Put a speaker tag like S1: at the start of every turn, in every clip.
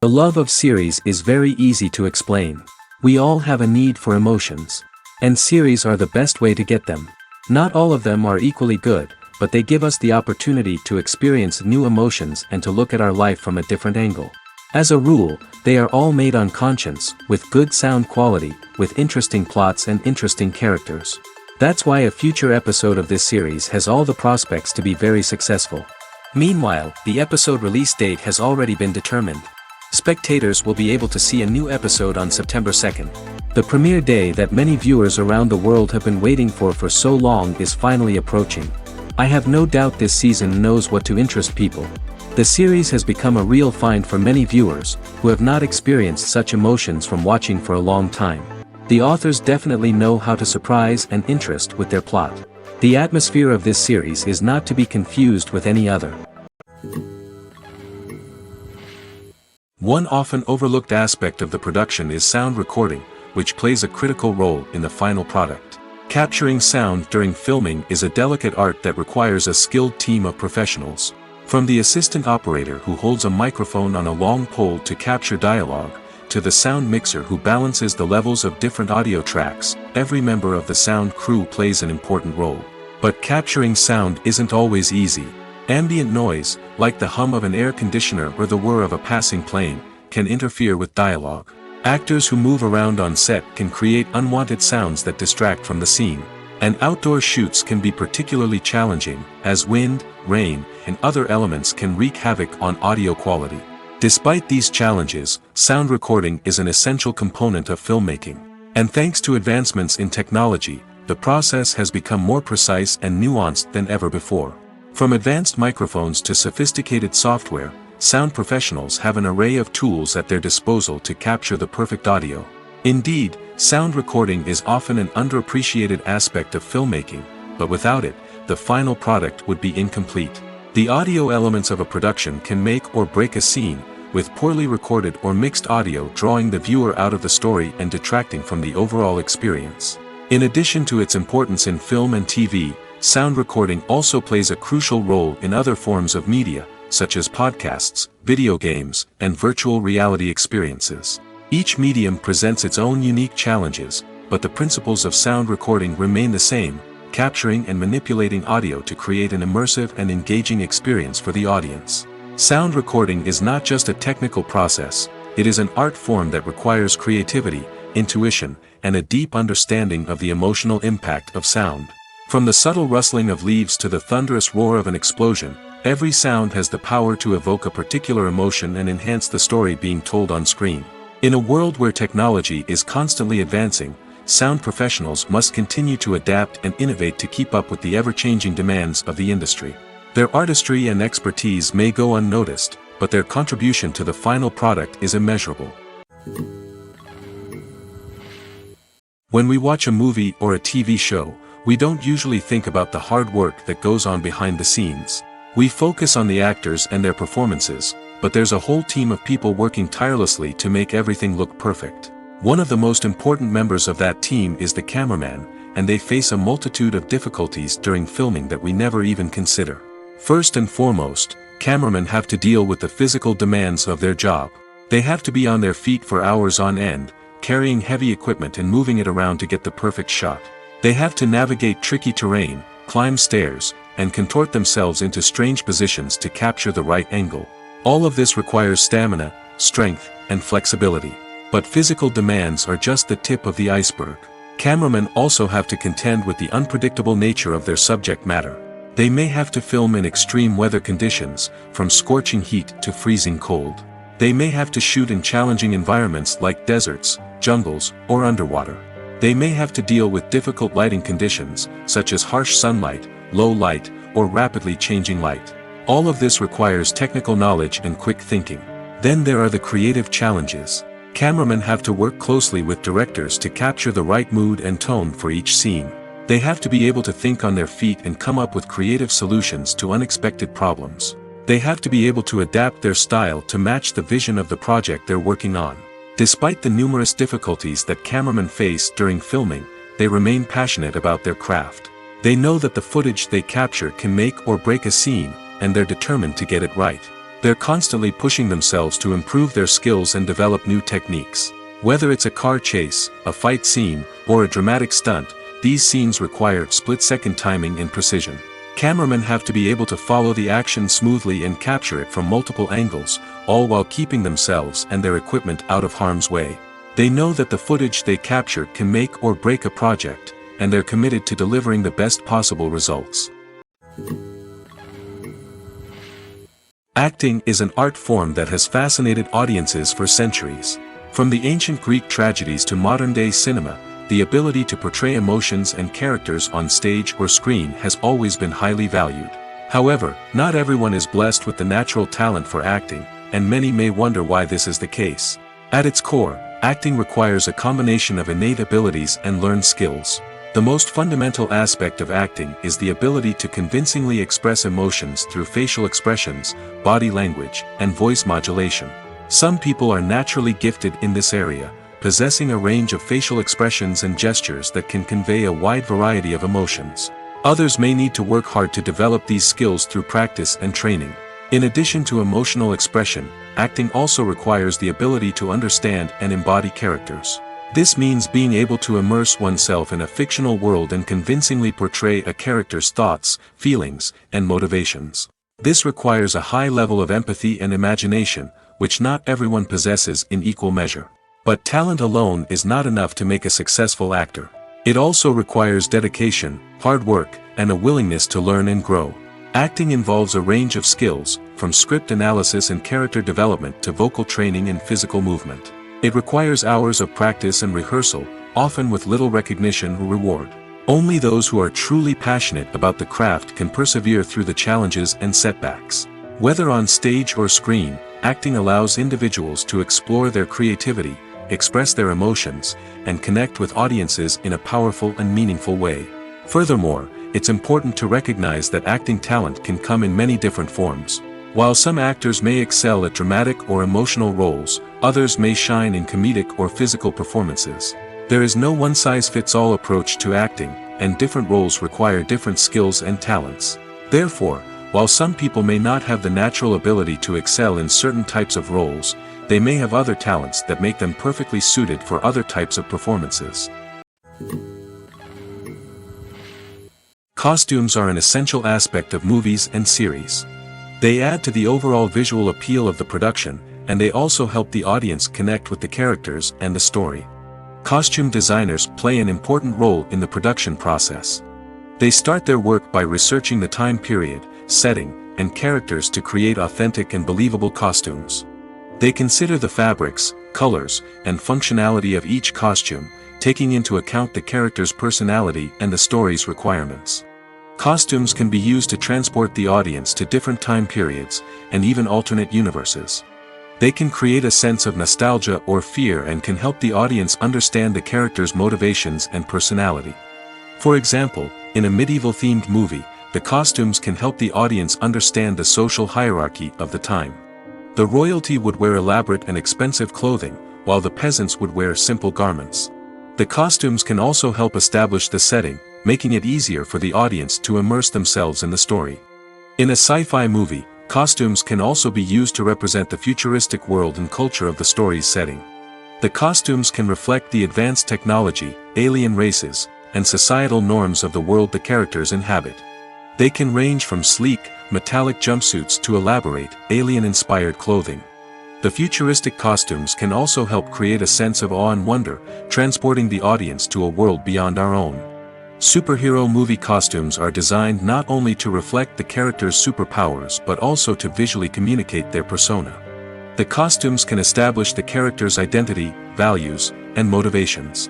S1: The love of series is very easy to explain. We all have a need for emotions. And series are the best way to get them. Not all of them are equally good, but they give us the opportunity to experience new emotions and to look at our life from a different angle. As a rule, they are all made on conscience, with good sound quality, with interesting plots and interesting characters. That's why a future episode of this series has all the prospects to be very successful. Meanwhile, the episode release date has already been determined. Spectators will be able to see a new episode on September 2nd. The premiere day that many viewers around the world have been waiting for so long is finally approaching. I have no doubt this season knows what to interest people. The series has become a real find for many viewers, who have not experienced such emotions from watching for a long time. The authors definitely know how to surprise and interest with their plot. The atmosphere of this series is not to be confused with any other. One often overlooked aspect of the production is sound recording, which plays a critical role in the final product. Capturing sound during filming is a delicate art that requires a skilled team of professionals. From the assistant operator who holds a microphone on a long pole to capture dialogue, to the sound mixer who balances the levels of different audio tracks, every member of the sound crew plays an important role. But capturing sound isn't always easy. Ambient noise, like the hum of an air conditioner or the whir of a passing plane, can interfere with dialogue. Actors who move around on set can create unwanted sounds that distract from the scene. And outdoor shoots can be particularly challenging, as wind, rain, and other elements can wreak havoc on audio quality. Despite these challenges, sound recording is an essential component of filmmaking. And thanks to advancements in technology, the process has become more precise and nuanced than ever before. From advanced microphones to sophisticated software, sound professionals have an array of tools at their disposal to capture the perfect audio. Indeed, sound recording is often an underappreciated aspect of filmmaking, but without it, the final product would be incomplete. The audio elements of a production can make or break a scene, with poorly recorded or mixed audio drawing the viewer out of the story and detracting from the overall experience. In addition to its importance in film and TV, sound recording also plays a crucial role in other forms of media, such as podcasts, video games, and virtual reality experiences. Each medium presents its own unique challenges, but the principles of sound recording remain the same, capturing and manipulating audio to create an immersive and engaging experience for the audience. Sound recording is not just a technical process, it is an art form that requires creativity, intuition, and a deep understanding of the emotional impact of sound. From the subtle rustling of leaves to the thunderous roar of an explosion, every sound has the power to evoke a particular emotion and enhance the story being told on screen. In a world where technology is constantly advancing, sound professionals must continue to adapt and innovate to keep up with the ever-changing demands of the industry. Their artistry and expertise may go unnoticed, but their contribution to the final product is immeasurable. When we watch a movie or a TV show, we don't usually think about the hard work that goes on behind the scenes. We focus on the actors and their performances, but there's a whole team of people working tirelessly to make everything look perfect. One of the most important members of that team is the cameraman, and they face a multitude of difficulties during filming that we never even consider. First and foremost, cameramen have to deal with the physical demands of their job. They have to be on their feet for hours on end, carrying heavy equipment and moving it around to get the perfect shot. They have to navigate tricky terrain, climb stairs, and contort themselves into strange positions to capture the right angle. All of this requires stamina, strength, and flexibility. But physical demands are just the tip of the iceberg. Cameramen also have to contend with the unpredictable nature of their subject matter. They may have to film in extreme weather conditions, from scorching heat to freezing cold. They may have to shoot in challenging environments like deserts, jungles, or underwater. They may have to deal with difficult lighting conditions, such as harsh sunlight, low light, or rapidly changing light. All of this requires technical knowledge and quick thinking. Then there are the creative challenges. Cameramen have to work closely with directors to capture the right mood and tone for each scene. They have to be able to think on their feet and come up with creative solutions to unexpected problems. They have to be able to adapt their style to match the vision of the project they're working on. Despite the numerous difficulties that cameramen face during filming, they remain passionate about their craft. They know that the footage they capture can make or break a scene, and they're determined to get it right. They're constantly pushing themselves to improve their skills and develop new techniques. Whether it's a car chase, a fight scene, or a dramatic stunt, these scenes require split-second timing and precision. Cameramen have to be able to follow the action smoothly and capture it from multiple angles, all while keeping themselves and their equipment out of harm's way. They know that the footage they capture can make or break a project, and they're committed to delivering the best possible results. Acting is an art form that has fascinated audiences for centuries. From the ancient Greek tragedies to modern-day cinema, the ability to portray emotions and characters on stage or screen has always been highly valued. However, not everyone is blessed with the natural talent for acting, and many may wonder why this is the case. At its core, acting requires a combination of innate abilities and learned skills. The most fundamental aspect of acting is the ability to convincingly express emotions through facial expressions, body language, and voice modulation. Some people are naturally gifted in this area, possessing a range of facial expressions and gestures that can convey a wide variety of emotions. Others may need to work hard to develop these skills through practice and training. In addition to emotional expression, acting also requires the ability to understand and embody characters. This means being able to immerse oneself in a fictional world and convincingly portray a character's thoughts, feelings, and motivations. This requires a high level of empathy and imagination, which not everyone possesses in equal measure. But talent alone is not enough to make a successful actor. It also requires dedication, hard work, and a willingness to learn and grow. Acting involves a range of skills, from script analysis and character development to vocal training and physical movement. It requires hours of practice and rehearsal, often with little recognition or reward. Only those who are truly passionate about the craft can persevere through the challenges and setbacks. Whether on stage or screen, acting allows individuals to explore their creativity, express their emotions, and connect with audiences in a powerful and meaningful way. Furthermore, it's important to recognize that acting talent can come in many different forms. While some actors may excel at dramatic or emotional roles, others may shine in comedic or physical performances. There is no one-size-fits-all approach to acting, and different roles require different skills and talents. Therefore, while some people may not have the natural ability to excel in certain types of roles, they may have other talents that make them perfectly suited for other types of performances. Costumes are an essential aspect of movies and series. They add to the overall visual appeal of the production, and they also help the audience connect with the characters and the story. Costume designers play an important role in the production process. They start their work by researching the time period, setting, and characters to create authentic and believable costumes. They consider the fabrics, colors, and functionality of each costume, taking into account the character's personality and the story's requirements. Costumes can be used to transport the audience to different time periods, and even alternate universes. They can create a sense of nostalgia or fear and can help the audience understand the character's motivations and personality. For example, in a medieval-themed movie, the costumes can help the audience understand the social hierarchy of the time. The royalty would wear elaborate and expensive clothing, while the peasants would wear simple garments. The costumes can also help establish the setting, making it easier for the audience to immerse themselves in the story. In a sci-fi movie, costumes can also be used to represent the futuristic world and culture of the story's setting. The costumes can reflect the advanced technology, alien races, and societal norms of the world the characters inhabit. They can range from sleek, metallic jumpsuits to elaborate, alien-inspired clothing. The futuristic costumes can also help create a sense of awe and wonder, transporting the audience to a world beyond our own. Superhero movie costumes are designed not only to reflect the character's superpowers but also to visually communicate their persona. The costumes can establish the character's identity, values, and motivations.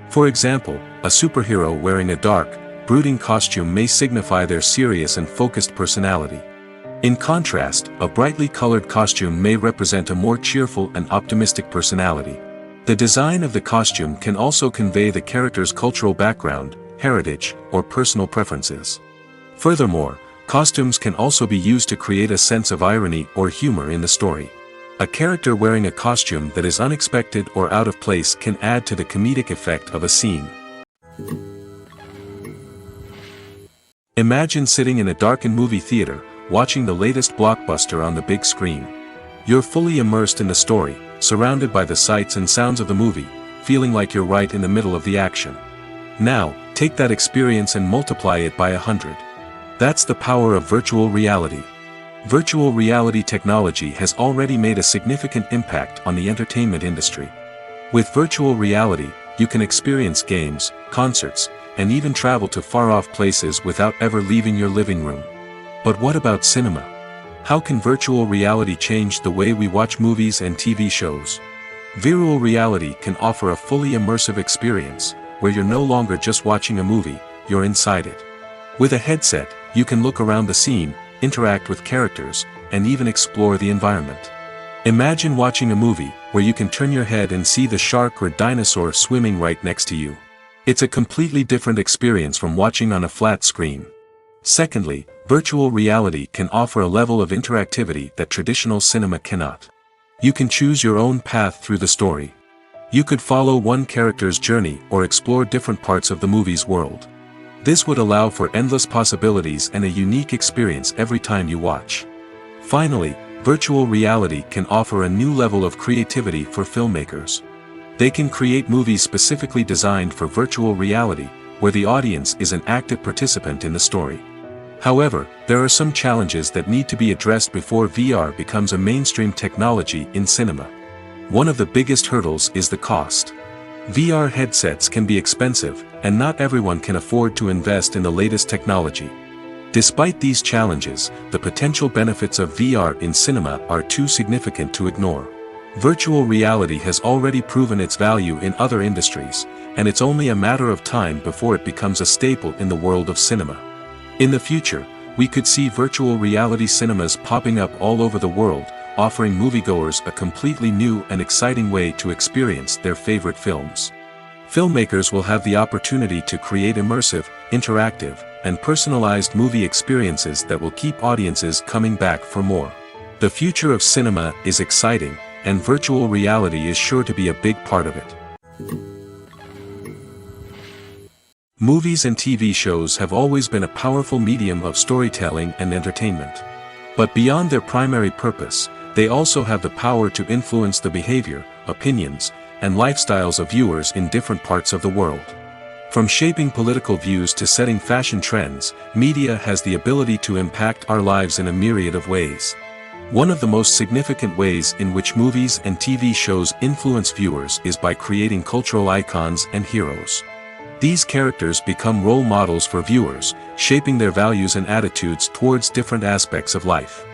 S1: For example, a superhero wearing a dark, brooding costume may signify their serious and focused personality. In contrast, a brightly colored costume may represent a more cheerful and optimistic personality. The design of the costume can also convey the character's cultural background, heritage, or personal preferences. Furthermore, costumes can also be used to create a sense of irony or humor in the story. A character wearing a costume that is unexpected or out of place can add to the comedic effect of a scene. Imagine sitting in a darkened movie theater, watching the latest blockbuster on the big screen. You're fully immersed in the story, surrounded by the sights and sounds of the movie, feeling like you're right in the middle of the action. Now, take that experience and multiply it by 100. That's the power of virtual reality. Virtual reality technology has already made a significant impact on the entertainment industry. With virtual reality, you can experience games, concerts, and even travel to far-off places without ever leaving your living room. But what about cinema? How can virtual reality change the way we watch movies and TV shows? Virtual reality can offer a fully immersive experience, where you're no longer just watching a movie, you're inside it. With a headset, you can look around the scene, interact with characters, and even explore the environment. Imagine watching a movie, where you can turn your head and see the shark or dinosaur swimming right next to you. It's a completely different experience from watching on a flat screen. Secondly, virtual reality can offer a level of interactivity that traditional cinema cannot. You can choose your own path through the story. You could follow one character's journey or explore different parts of the movie's world. This would allow for endless possibilities and a unique experience every time you watch. Finally, virtual reality can offer a new level of creativity for filmmakers. They can create movies specifically designed for virtual reality, where the audience is an active participant in the story. However, there are some challenges that need to be addressed before VR becomes a mainstream technology in cinema. One of the biggest hurdles is the cost. VR headsets can be expensive, and not everyone can afford to invest in the latest technology. Despite these challenges, the potential benefits of VR in cinema are too significant to ignore. Virtual reality has already proven its value in other industries, and it's only a matter of time before it becomes a staple in the world of cinema. In the future, we could see virtual reality cinemas popping up all over the world, offering moviegoers a completely new and exciting way to experience their favorite films. Filmmakers will have the opportunity to create immersive, interactive, and personalized movie experiences that will keep audiences coming back for more. The future of cinema is exciting, and virtual reality is sure to be a big part of it. Movies and TV shows have always been a powerful medium of storytelling and entertainment. But beyond their primary purpose, they also have the power to influence the behavior, opinions, and lifestyles of viewers in different parts of the world. From shaping political views to setting fashion trends, media has the ability to impact our lives in a myriad of ways. One of the most significant ways in which movies and TV shows influence viewers is by creating cultural icons and heroes. These characters become role models for viewers, shaping their values and attitudes towards different aspects of life.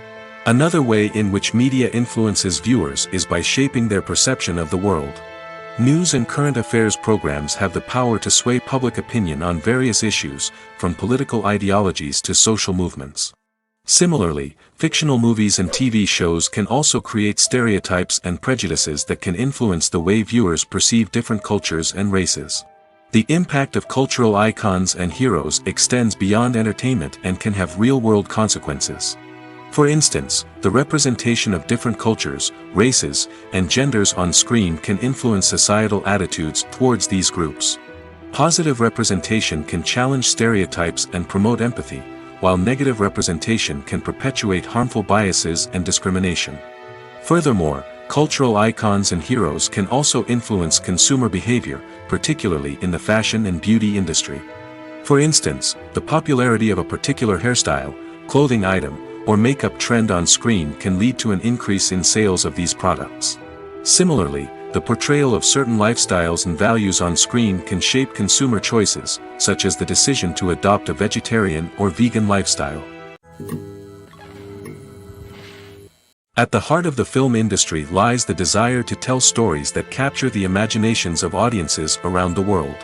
S1: Another way in which media influences viewers is by shaping their perception of the world. News and current affairs programs have the power to sway public opinion on various issues, from political ideologies to social movements. Similarly, fictional movies and TV shows can also create stereotypes and prejudices that can influence the way viewers perceive different cultures and races. The impact of cultural icons and heroes extends beyond entertainment and can have real-world consequences. For instance, the representation of different cultures, races, and genders on screen can influence societal attitudes towards these groups. Positive representation can challenge stereotypes and promote empathy, while negative representation can perpetuate harmful biases and discrimination. Furthermore, cultural icons and heroes can also influence consumer behavior, particularly in the fashion and beauty industry. For instance, the popularity of a particular hairstyle, clothing item, or makeup trend on screen can lead to an increase in sales of these products. Similarly, the portrayal of certain lifestyles and values on screen can shape consumer choices, such as the decision to adopt a vegetarian or vegan lifestyle. At the heart of the film industry lies the desire to tell stories that capture the imaginations of audiences around the world.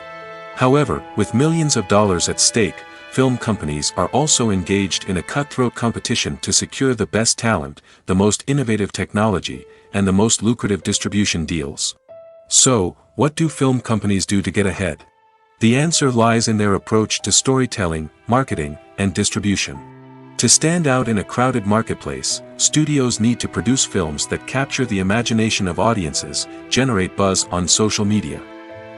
S1: However, with millions of dollars at stake, film companies are also engaged in a cutthroat competition to secure the best talent, the most innovative technology, and the most lucrative distribution deals. So, what do film companies do to get ahead? The answer lies in their approach to storytelling, marketing, and distribution. To stand out in a crowded marketplace, studios need to produce films that capture the imagination of audiences, generate buzz on social media.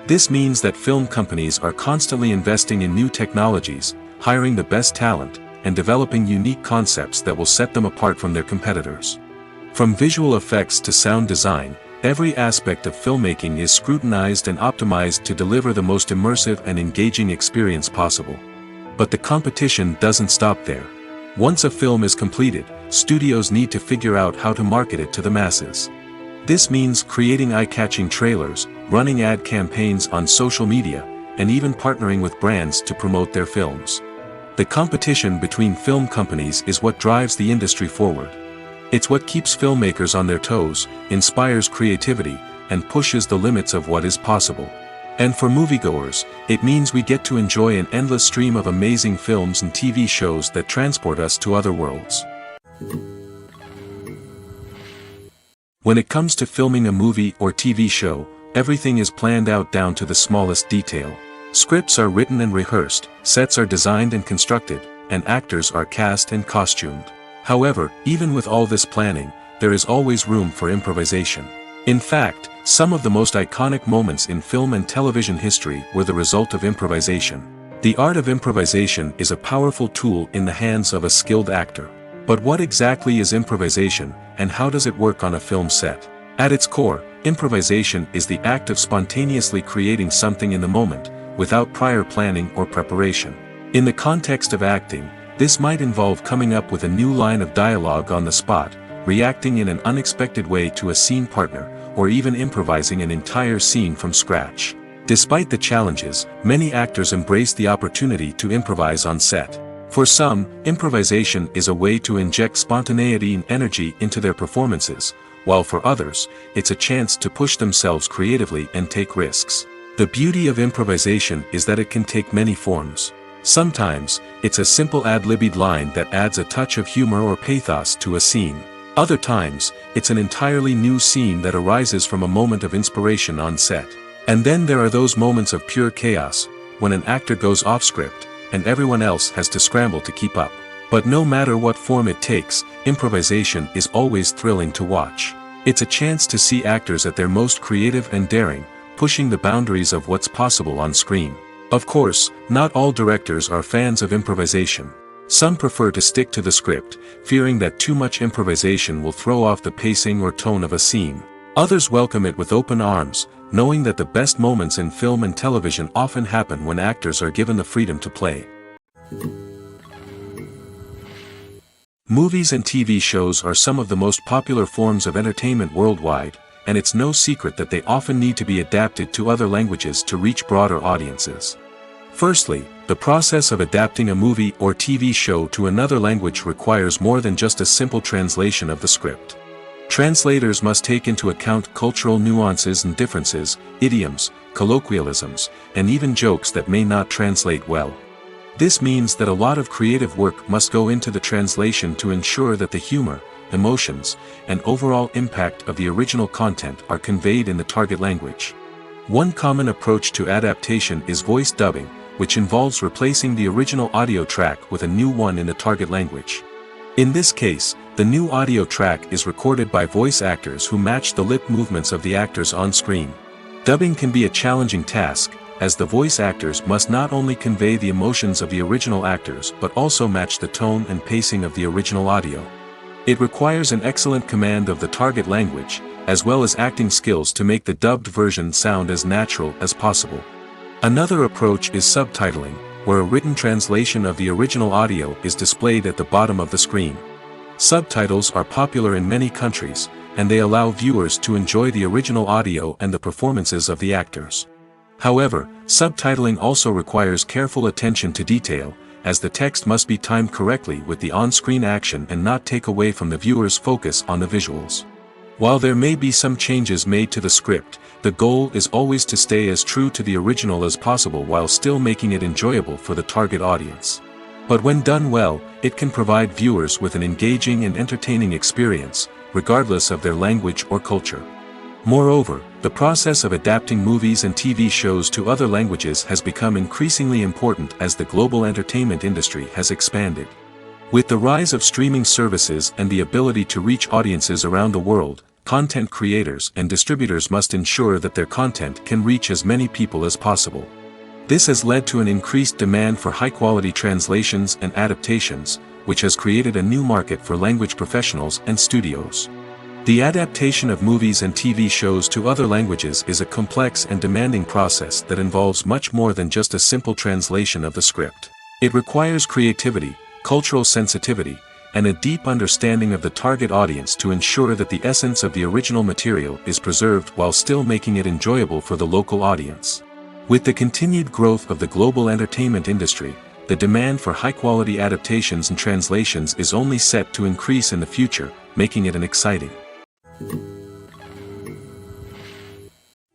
S1: This means that film companies are constantly investing in new technologies, hiring the best talent, and developing unique concepts that will set them apart from their competitors. From visual effects to sound design, every aspect of filmmaking is scrutinized and optimized to deliver the most immersive and engaging experience possible. But the competition doesn't stop there. Once a film is completed, studios need to figure out how to market it to the masses. This means creating eye-catching trailers, running ad campaigns on social media, and even partnering with brands to promote their films. The competition between film companies is what drives the industry forward. It's what keeps filmmakers on their toes, inspires creativity, and pushes the limits of what is possible. And for moviegoers, it means we get to enjoy an endless stream of amazing films and TV shows that transport us to other worlds. When it comes to filming a movie or TV show, everything is planned out down to the smallest detail. Scripts are written and rehearsed, sets are designed and constructed, and actors are cast and costumed. However, even with all this planning, there is always room for improvisation. In fact, some of the most iconic moments in film and television history were the result of improvisation. The art of improvisation is a powerful tool in the hands of a skilled actor. But what exactly is improvisation, and how does it work on a film set? At its core, improvisation is the act of spontaneously creating something in the moment, without prior planning or preparation. In the context of acting, this might involve coming up with a new line of dialogue on the spot, reacting in an unexpected way to a scene partner, or even improvising an entire scene from scratch. Despite the challenges, many actors embrace the opportunity to improvise on set. For some, improvisation is a way to inject spontaneity and energy into their performances, while for others, it's a chance to push themselves creatively and take risks. The beauty of improvisation is that it can take many forms. Sometimes, it's a simple ad-libbed line that adds a touch of humor or pathos to a scene. Other times, it's an entirely new scene that arises from a moment of inspiration on set. And then there are those moments of pure chaos, when an actor goes off script, and everyone else has to scramble to keep up. But no matter what form it takes, improvisation is always thrilling to watch. It's a chance to see actors at their most creative and daring, pushing the boundaries of what's possible on screen. Of course, not all directors are fans of improvisation. Some prefer to stick to the script, fearing that too much improvisation will throw off the pacing or tone of a scene. Others welcome it with open arms, knowing that the best moments in film and television often happen when actors are given the freedom to play. Movies and TV shows are some of the most popular forms of entertainment worldwide, and it's no secret that they often need to be adapted to other languages to reach broader audiences. Firstly, the process of adapting a movie or TV show to another language requires more than just a simple translation of the script. Translators must take into account cultural nuances and differences, idioms, colloquialisms, and even jokes that may not translate well. This means that a lot of creative work must go into the translation to ensure that the humor, emotions, and overall impact of the original content are conveyed in the target language. One common approach to adaptation is voice dubbing, which involves replacing the original audio track with a new one in the target language. In this case, the new audio track is recorded by voice actors who match the lip movements of the actors on screen. Dubbing can be a challenging task, as the voice actors must not only convey the emotions of the original actors but also match the tone and pacing of the original audio. It requires an excellent command of the target language, as well as acting skills to make the dubbed version sound as natural as possible. Another approach is subtitling, where a written translation of the original audio is displayed at the bottom of the screen. Subtitles are popular in many countries, and they allow viewers to enjoy the original audio and the performances of the actors. However, subtitling also requires careful attention to detail, as the text must be timed correctly with the on-screen action and not take away from the viewer's focus on the visuals. While there may be some changes made to the script, the goal is always to stay as true to the original as possible while still making it enjoyable for the target audience. But when done well, it can provide viewers with an engaging and entertaining experience, regardless of their language or culture. Moreover, the process of adapting movies and TV shows to other languages has become increasingly important as the global entertainment industry has expanded. With the rise of streaming services and the ability to reach audiences around the world, content creators and distributors must ensure that their content can reach as many people as possible. This has led to an increased demand for high-quality translations and adaptations, which has created a new market for language professionals and studios. The adaptation of movies and TV shows to other languages is a complex and demanding process that involves much more than just a simple translation of the script. It requires creativity, cultural sensitivity, and a deep understanding of the target audience to ensure that the essence of the original material is preserved while still making it enjoyable for the local audience. With the continued growth of the global entertainment industry, the demand for high-quality adaptations and translations is only set to increase in the future, making it an exciting.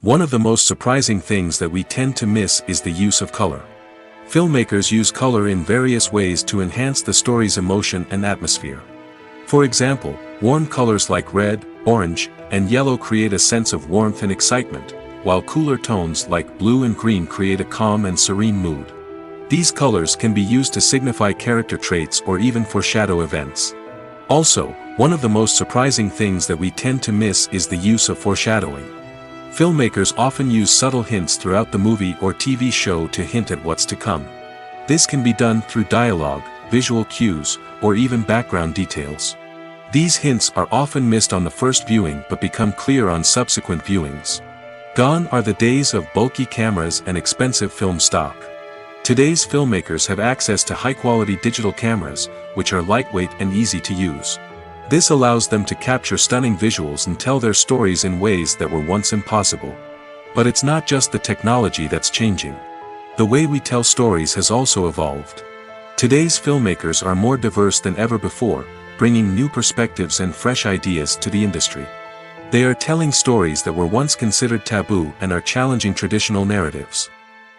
S1: One of the most surprising things that we tend to miss is the use of color. Filmmakers use color in various ways to enhance the story's emotion and atmosphere. For example, warm colors like red, orange, and yellow create a sense of warmth and excitement, while cooler tones like blue and green create a calm and serene mood. These colors can be used to signify character traits or even foreshadow events. Also, one of the most surprising things that we tend to miss is the use of foreshadowing. Filmmakers often use subtle hints throughout the movie or TV show to hint at what's to come. This can be done through dialogue, visual cues, or even background details. These hints are often missed on the first viewing but become clear on subsequent viewings. Gone are the days of bulky cameras and expensive film stock. Today's filmmakers have access to high-quality digital cameras, which are lightweight and easy to use. This allows them to capture stunning visuals and tell their stories in ways that were once impossible. But it's not just the technology that's changing. The way we tell stories has also evolved. Today's filmmakers are more diverse than ever before, bringing new perspectives and fresh ideas to the industry. They are telling stories that were once considered taboo and are challenging traditional narratives.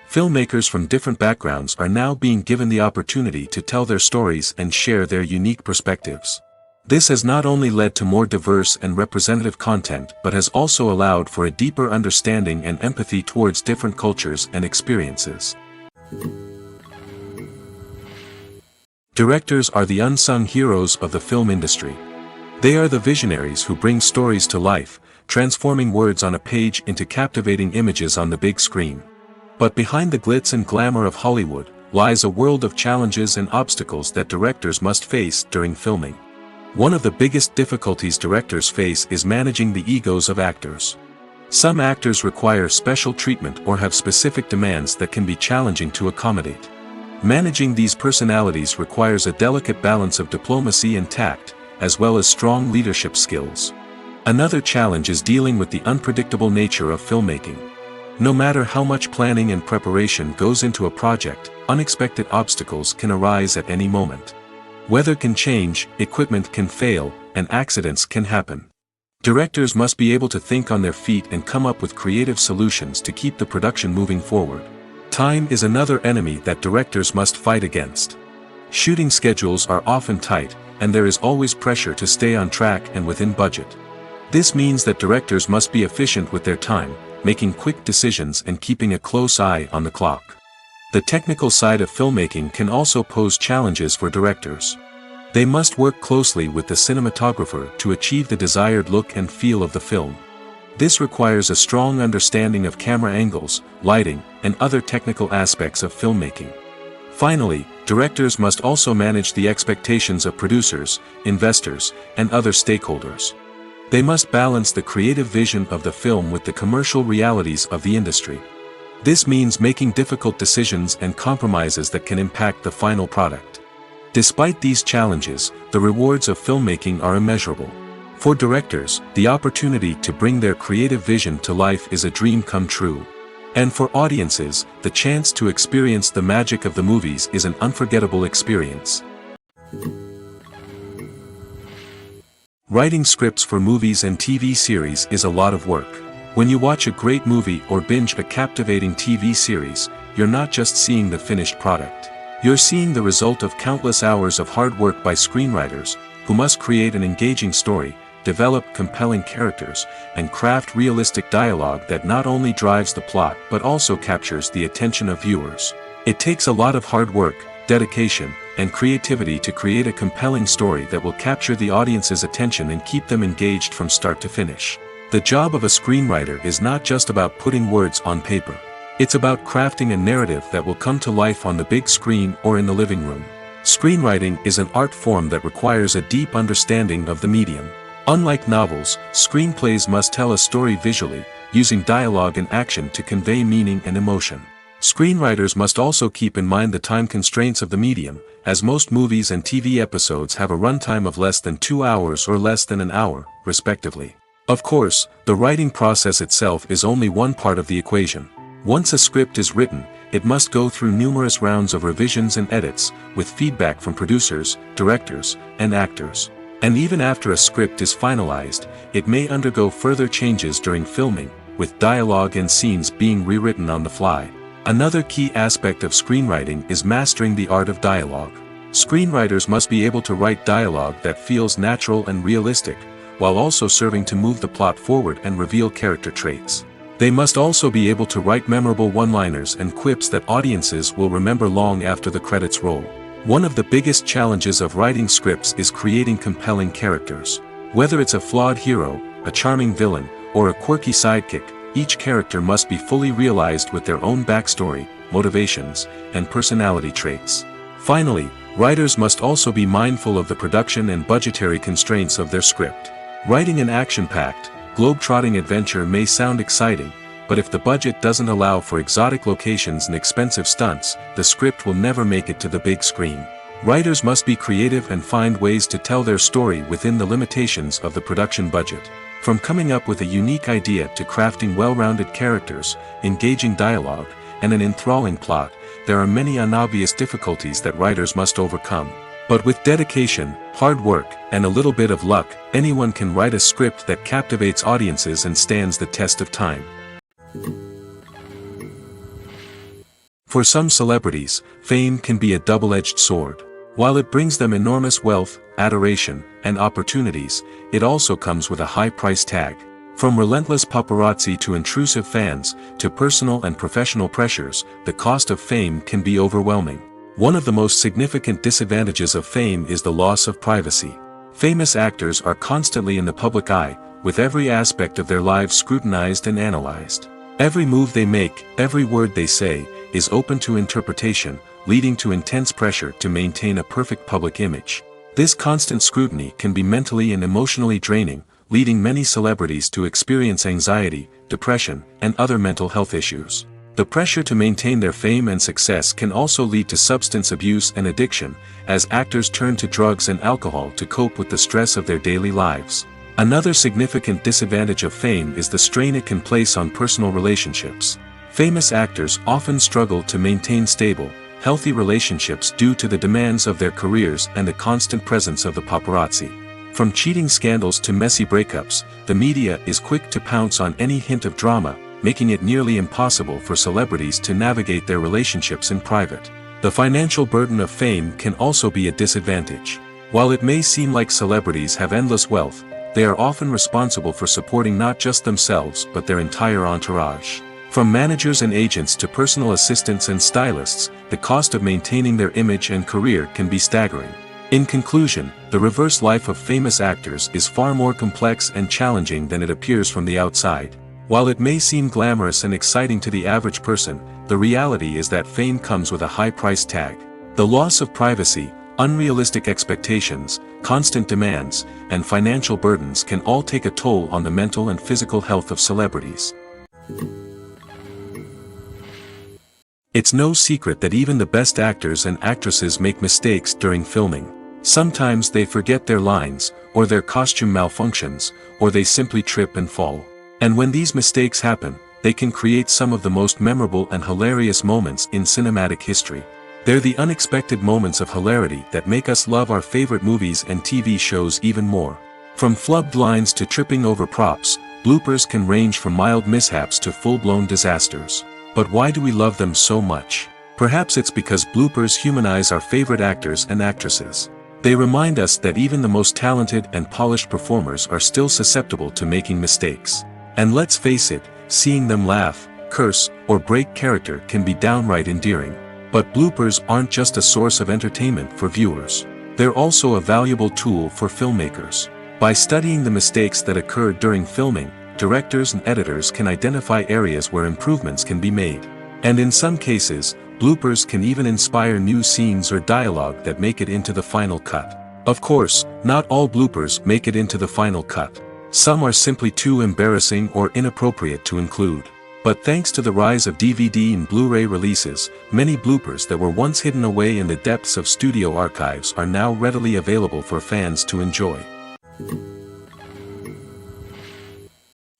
S1: Filmmakers from different backgrounds are now being given the opportunity to tell their stories and share their unique perspectives. This has not only led to more diverse and representative content but has also allowed for a deeper understanding and empathy towards different cultures and experiences. Directors are the unsung heroes of the film industry. They are the visionaries who bring stories to life, transforming words on a page into captivating images on the big screen. But behind the glitz and glamour of Hollywood lies a world of challenges and obstacles that directors must face during filming. One of the biggest difficulties directors face is managing the egos of actors. Some actors require special treatment or have specific demands that can be challenging to accommodate. Managing these personalities requires a delicate balance of diplomacy and tact, as well as strong leadership skills. Another challenge is dealing with the unpredictable nature of filmmaking. No matter how much planning and preparation goes into a project, unexpected obstacles can arise at any moment. Weather can change, equipment can fail, and accidents can happen. Directors must be able to think on their feet and come up with creative solutions to keep the production moving forward. Time is another enemy that directors must fight against. Shooting schedules are often tight, and there is always pressure to stay on track and within budget. This means that directors must be efficient with their time, making quick decisions and keeping a close eye on the clock. The technical side of filmmaking can also pose challenges for directors. They must work closely with the cinematographer to achieve the desired look and feel of the film. This requires a strong understanding of camera angles, lighting, and other technical aspects of filmmaking. Finally, directors must also manage the expectations of producers, investors, and other stakeholders. They must balance the creative vision of the film with the commercial realities of the industry. This means making difficult decisions and compromises that can impact the final product. Despite these challenges, the rewards of filmmaking are immeasurable. For directors, the opportunity to bring their creative vision to life is a dream come true. And for audiences, the chance to experience the magic of the movies is an unforgettable experience. Writing scripts for movies and TV series is a lot of work. When you watch a great movie or binge a captivating TV series, you're not just seeing the finished product. You're seeing the result of countless hours of hard work by screenwriters, who must create an engaging story, develop compelling characters, and craft realistic dialogue that not only drives the plot but also captures the attention of viewers. It takes a lot of hard work, dedication, and creativity to create a compelling story that will capture the audience's attention and keep them engaged from start to finish. The job of a screenwriter is not just about putting words on paper. It's about crafting a narrative that will come to life on the big screen or in the living room. Screenwriting is an art form that requires a deep understanding of the medium. Unlike novels, screenplays must tell a story visually, using dialogue and action to convey meaning and emotion. Screenwriters must also keep in mind the time constraints of the medium, as most movies and TV episodes have a runtime of less than 2 hours or less than an hour, respectively. Of course, the writing process itself is only one part of the equation. Once a script is written, it must go through numerous rounds of revisions and edits, with feedback from producers, directors, and actors. And even after a script is finalized, it may undergo further changes during filming, with dialogue and scenes being rewritten on the fly. Another key aspect of screenwriting is mastering the art of dialogue. Screenwriters must be able to write dialogue that feels natural and realistic, while also serving to move the plot forward and reveal character traits. They must also be able to write memorable one-liners and quips that audiences will remember long after the credits roll. One of the biggest challenges of writing scripts is creating compelling characters. Whether it's a flawed hero, a charming villain, or a quirky sidekick, each character must be fully realized with their own backstory, motivations, and personality traits. Finally, writers must also be mindful of the production and budgetary constraints of their script. Writing an action-packed, globe-trotting adventure may sound exciting, but if the budget doesn't allow for exotic locations and expensive stunts, the script will never make it to the big screen. Writers must be creative and find ways to tell their story within the limitations of the production budget. From coming up with a unique idea to crafting well-rounded characters, engaging dialogue, and an enthralling plot, there are many unobvious difficulties that writers must overcome. But with dedication, hard work, and a little bit of luck, anyone can write a script that captivates audiences and stands the test of time. For some celebrities, fame can be a double-edged sword. While it brings them enormous wealth, adoration, and opportunities, it also comes with a high price tag. From relentless paparazzi to intrusive fans, to personal and professional pressures, the cost of fame can be overwhelming. One of the most significant disadvantages of fame is the loss of privacy. Famous actors are constantly in the public eye, with every aspect of their lives scrutinized and analyzed. Every move they make, every word they say, is open to interpretation, leading to intense pressure to maintain a perfect public image. This constant scrutiny can be mentally and emotionally draining, leading many celebrities to experience anxiety, depression, and other mental health issues. The pressure to maintain their fame and success can also lead to substance abuse and addiction, as actors turn to drugs and alcohol to cope with the stress of their daily lives. Another significant disadvantage of fame is the strain it can place on personal relationships. Famous actors often struggle to maintain stable, healthy relationships due to the demands of their careers and the constant presence of the paparazzi. From cheating scandals to messy breakups, the media is quick to pounce on any hint of drama, making it nearly impossible for celebrities to navigate their relationships in private. The financial burden of fame can also be a disadvantage. While it may seem like celebrities have endless wealth, they are often responsible for supporting not just themselves but their entire entourage. From managers and agents to personal assistants and stylists, the cost of maintaining their image and career can be staggering. In conclusion, the reverse life of famous actors is far more complex and challenging than it appears from the outside. While it may seem glamorous and exciting to the average person, the reality is that fame comes with a high price tag. The loss of privacy, unrealistic expectations, constant demands, and financial burdens can all take a toll on the mental and physical health of celebrities. It's no secret that even the best actors and actresses make mistakes during filming. Sometimes they forget their lines, or their costume malfunctions, or they simply trip and fall. And when these mistakes happen, they can create some of the most memorable and hilarious moments in cinematic history. They're the unexpected moments of hilarity that make us love our favorite movies and TV shows even more. From flubbed lines to tripping over props, bloopers can range from mild mishaps to full-blown disasters. But why do we love them so much? Perhaps it's because bloopers humanize our favorite actors and actresses. They remind us that even the most talented and polished performers are still susceptible to making mistakes. And let's face it, seeing them laugh, curse, or break character can be downright endearing. But bloopers aren't just a source of entertainment for viewers. They're also a valuable tool for filmmakers. By studying the mistakes that occurred during filming, directors and editors can identify areas where improvements can be made. And in some cases, bloopers can even inspire new scenes or dialogue that make it into the final cut. Of course, not all bloopers make it into the final cut. Some are simply too embarrassing or inappropriate to include. But thanks to the rise of DVD and Blu-ray releases, many bloopers that were once hidden away in the depths of studio archives are now readily available for fans to enjoy.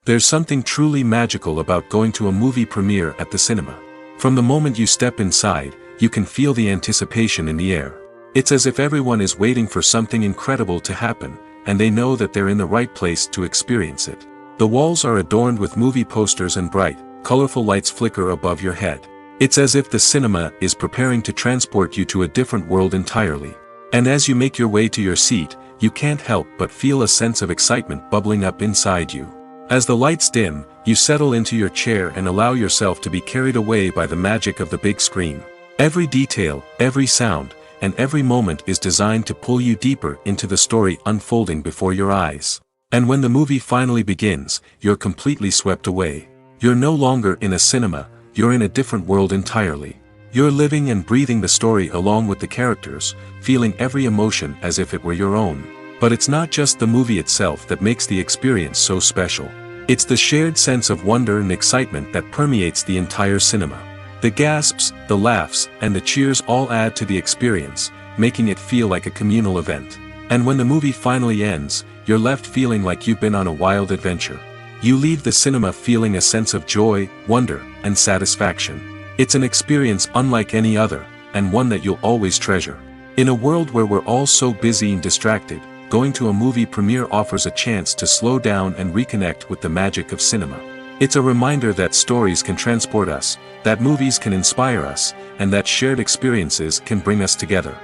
S1: There's something truly magical about going to a movie premiere at the cinema. From the moment you step inside, you can feel the anticipation in the air. It's as if everyone is waiting for something incredible to happen, and they know that they're in the right place to experience it. The walls are adorned with movie posters and bright, colorful lights flicker above your head. It's as if the cinema is preparing to transport you to a different world entirely. And as you make your way to your seat, you can't help but feel a sense of excitement bubbling up inside you. As the lights dim, you settle into your chair and allow yourself to be carried away by the magic of the big screen. Every detail, every sound, and every moment is designed to pull you deeper into the story unfolding before your eyes. And when the movie finally begins, you're completely swept away. You're no longer in a cinema, you're in a different world entirely. You're living and breathing the story along with the characters, feeling every emotion as if it were your own. But it's not just the movie itself that makes the experience so special. It's the shared sense of wonder and excitement that permeates the entire cinema. The gasps, the laughs, and the cheers all add to the experience, making it feel like a communal event. And when the movie finally ends, you're left feeling like you've been on a wild adventure. You leave the cinema feeling a sense of joy, wonder, and satisfaction. It's an experience unlike any other, and one that you'll always treasure. In a world where we're all so busy and distracted, going to a movie premiere offers a chance to slow down and reconnect with the magic of cinema. It's a reminder that stories can transport us, that movies can inspire us, and that shared experiences can bring us together.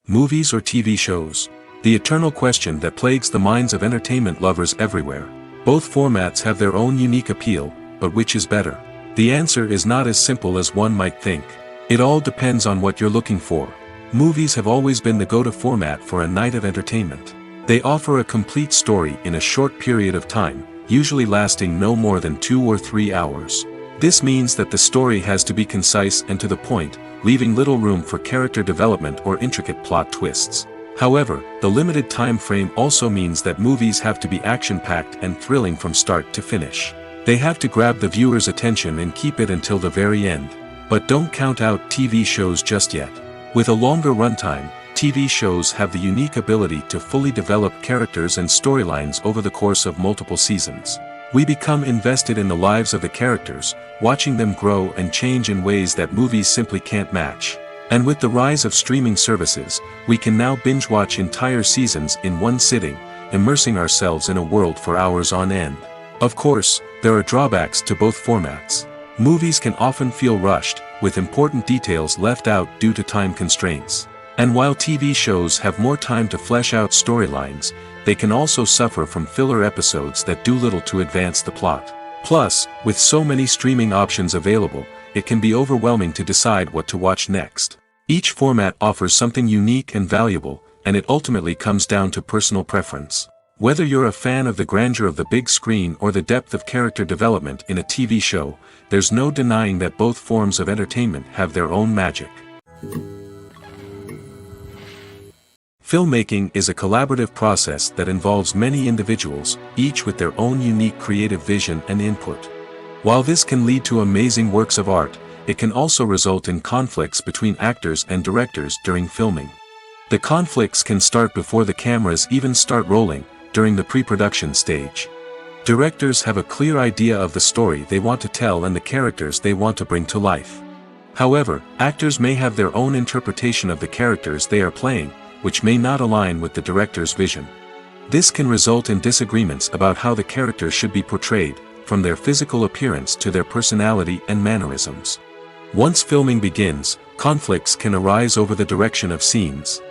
S1: Movies or TV shows? The eternal question that plagues the minds of entertainment lovers everywhere. Both formats have their own unique appeal, but which is better? The answer is not as simple as one might think. It all depends on what you're looking for. Movies have always been the go-to format for a night of entertainment. They offer a complete story in a short period of time, usually lasting no more than 2 or 3 hours. This means that the story has to be concise and to the point, leaving little room for character development or intricate plot twists. However, the limited time frame also means that movies have to be action-packed and thrilling from start to finish. They have to grab the viewer's attention and keep it until the very end. But don't count out TV shows just yet. With a longer runtime, TV shows have the unique ability to fully develop characters and storylines over the course of multiple seasons. We become invested in the lives of the characters, watching them grow and change in ways that movies simply can't match. And with the rise of streaming services, we can now binge-watch entire seasons in one sitting, immersing ourselves in a world for hours on end. Of course, there are drawbacks to both formats. Movies can often feel rushed, with important details left out due to time constraints. And while TV shows have more time to flesh out storylines, they can also suffer from filler episodes that do little to advance the plot. Plus, with so many streaming options available, it can be overwhelming to decide what to watch next. Each format offers something unique and valuable, and it ultimately comes down to personal preference. Whether you're a fan of the grandeur of the big screen or the depth of character development in a TV show, there's no denying that both forms of entertainment have their own magic. Filmmaking is a collaborative process that involves many individuals, each with their own unique creative vision and input. While this can lead to amazing works of art, it can also result in conflicts between actors and directors during filming. The conflicts can start before the cameras even start rolling, during the pre-production stage. Directors have a clear idea of the story they want to tell and the characters they want to bring to life. However, actors may have their own interpretation of the characters they are playing, which may not align with the director's vision. This can result in disagreements about how the characters should be portrayed, from their physical appearance to their personality and mannerisms. Once filming begins, conflicts can arise over the direction of scenes.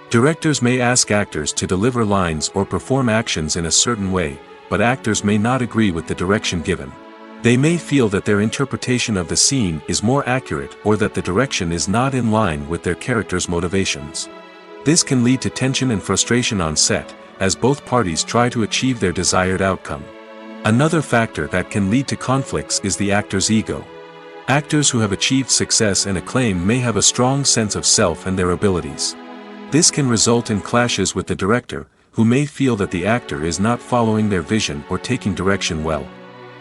S1: Directors may ask actors to deliver lines or perform actions in a certain way, but actors may not agree with the direction given. They may feel that their interpretation of the scene is more accurate or that the direction is not in line with their character's motivations. This can lead to tension and frustration on set, as both parties try to achieve their desired outcome. Another factor that can lead to conflicts is the actor's ego. Actors who have achieved success and acclaim may have a strong sense of self and their abilities. This can result in clashes with the director, who may feel that the actor is not following their vision or taking direction well.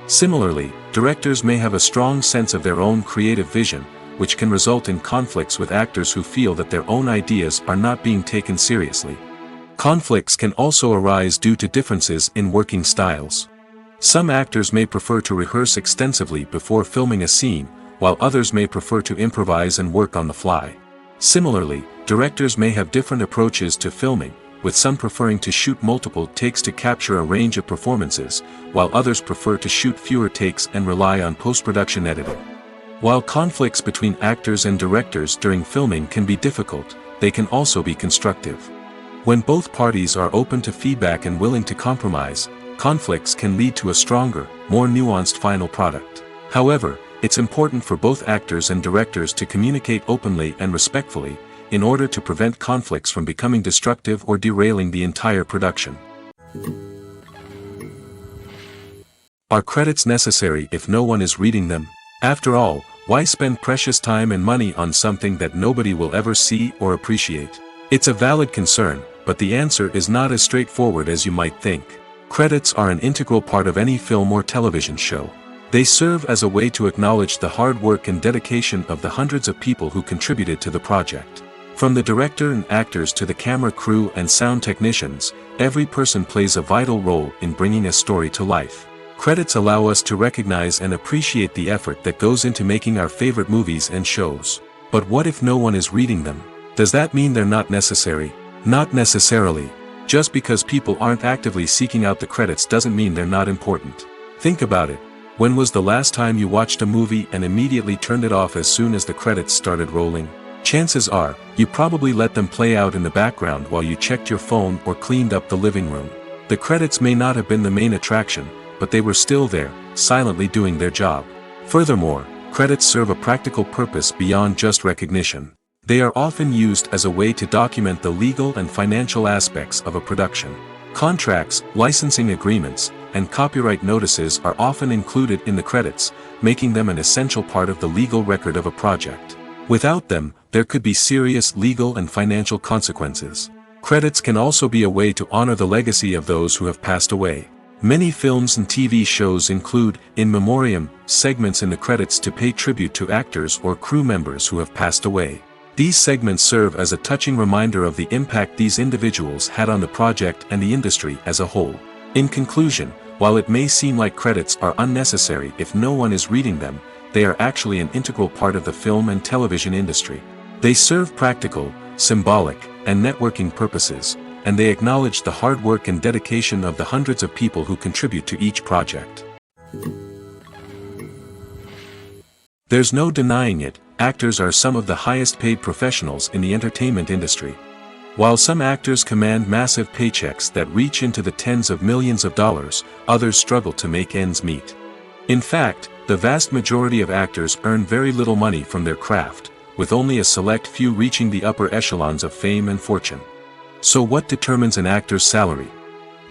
S1: Similarly, directors may have a strong sense of their own creative vision, which can result in conflicts with actors who feel that their own ideas are not being taken seriously. Conflicts can also arise due to differences in working styles. Some actors may prefer to rehearse extensively before filming a scene, while others may prefer to improvise and work on the fly. Similarly, directors may have different approaches to filming, with some preferring to shoot multiple takes to capture a range of performances, while others prefer to shoot fewer takes and rely on post-production editing. While conflicts between actors and directors during filming can be difficult, they can also be constructive. When both parties are open to feedback and willing to compromise, conflicts can lead to a stronger, more nuanced final product. However, it's important for both actors and directors to communicate openly and respectfully, in order to prevent conflicts from becoming destructive or derailing the entire production. Are credits necessary if no one is reading them? After all, why spend precious time and money on something that nobody will ever see or appreciate? It's a valid concern, but the answer is not as straightforward as you might think. Credits are an integral part of any film or television show. They serve as a way to acknowledge the hard work and dedication of the hundreds of people who contributed to the project. From the director and actors to the camera crew and sound technicians, every person plays a vital role in bringing a story to life. Credits allow us to recognize and appreciate the effort that goes into making our favorite movies and shows. But what if no one is reading them? Does that mean they're not necessary? Not necessarily. Just because people aren't actively seeking out the credits doesn't mean they're not important. Think about it. When was the last time you watched a movie and immediately turned it off as soon as the credits started rolling? Chances are, you probably let them play out in the background while you checked your phone or cleaned up the living room. The credits may not have been the main attraction, but they were still there, silently doing their job. Furthermore, credits serve a practical purpose beyond just recognition. They are often used as a way to document the legal and financial aspects of a production. Contracts, licensing agreements, and copyright notices are often included in the credits, making them an essential part of the legal record of a project. Without them, there could be serious legal and financial consequences. Credits can also be a way to honor the legacy of those who have passed away. Many films and TV shows include in memoriam segments in the credits to pay tribute to actors or crew members who have passed away. These segments serve as a touching reminder of the impact these individuals had on the project and the industry as a whole. In conclusion, while it may seem like credits are unnecessary if no one is reading them, they are actually an integral part of the film and television industry. They serve practical, symbolic, and networking purposes, and they acknowledge the hard work and dedication of the hundreds of people who contribute to each project. There's no denying it, actors are some of the highest paid professionals in the entertainment industry. While some actors command massive paychecks that reach into the tens of millions of dollars, others struggle to make ends meet. In fact, the vast majority of actors earn very little money from their craft, with only a select few reaching the upper echelons of fame and fortune. So what determines an actor's salary?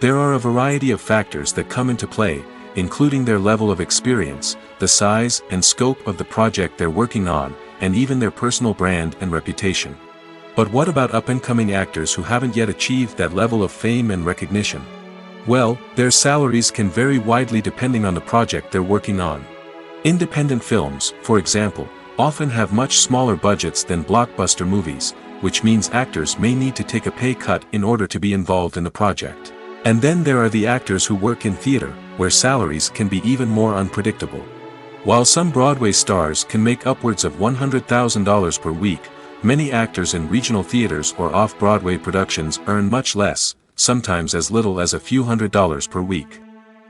S1: There are a variety of factors that come into play, including their level of experience, the size and scope of the project they're working on, and even their personal brand and reputation. But what about up-and-coming actors who haven't yet achieved that level of fame and recognition? Well, their salaries can vary widely depending on the project they're working on. Independent films, for example, often have much smaller budgets than blockbuster movies, which means actors may need to take a pay cut in order to be involved in the project. And then there are the actors who work in theater, where salaries can be even more unpredictable. While some Broadway stars can make upwards of $100,000 per week, many actors in regional theaters or off-Broadway productions earn much less, sometimes as little as a few $100s per week.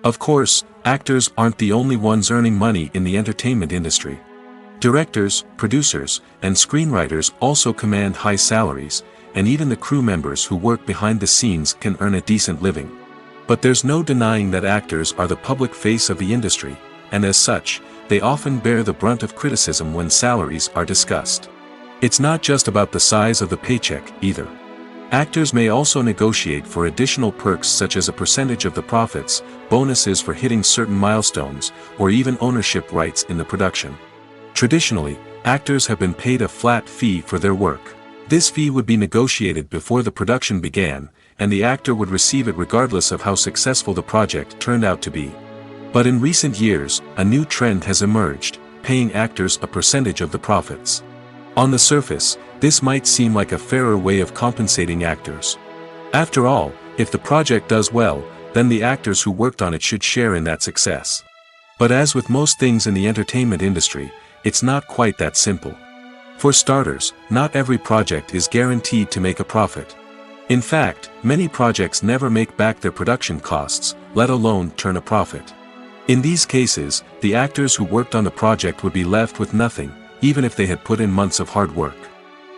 S1: Of course, actors aren't the only ones earning money in the entertainment industry. Directors, producers, and screenwriters also command high salaries, and even the crew members who work behind the scenes can earn a decent living. But there's no denying that actors are the public face of the industry, and as such, they often bear the brunt of criticism when salaries are discussed. It's not just about the size of the paycheck, either. Actors may also negotiate for additional perks such as a percentage of the profits, bonuses for hitting certain milestones, or even ownership rights in the production. Traditionally, actors have been paid a flat fee for their work. This fee would be negotiated before the production began, and the actor would receive it regardless of how successful the project turned out to be. But in recent years, a new trend has emerged, paying actors a percentage of the profits. On the surface, this might seem like a fairer way of compensating actors. After all, if the project does well, then the actors who worked on it should share in that success. But as with most things in the entertainment industry, it's not quite that simple. For starters, not every project is guaranteed to make a profit. In fact, many projects never make back their production costs, let alone turn a profit. In these cases, the actors who worked on the project would be left with nothing, even if they had put in months of hard work.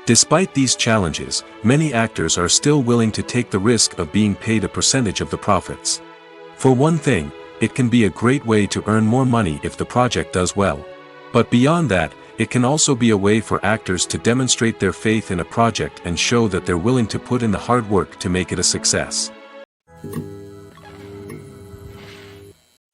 S1: Despite these challenges, many actors are still willing to take the risk of being paid a percentage of the profits. For one thing, it can be a great way to earn more money if the project does well. But beyond that, it can also be a way for actors to demonstrate their faith in a project and show that they're willing to put in the hard work to make it a success.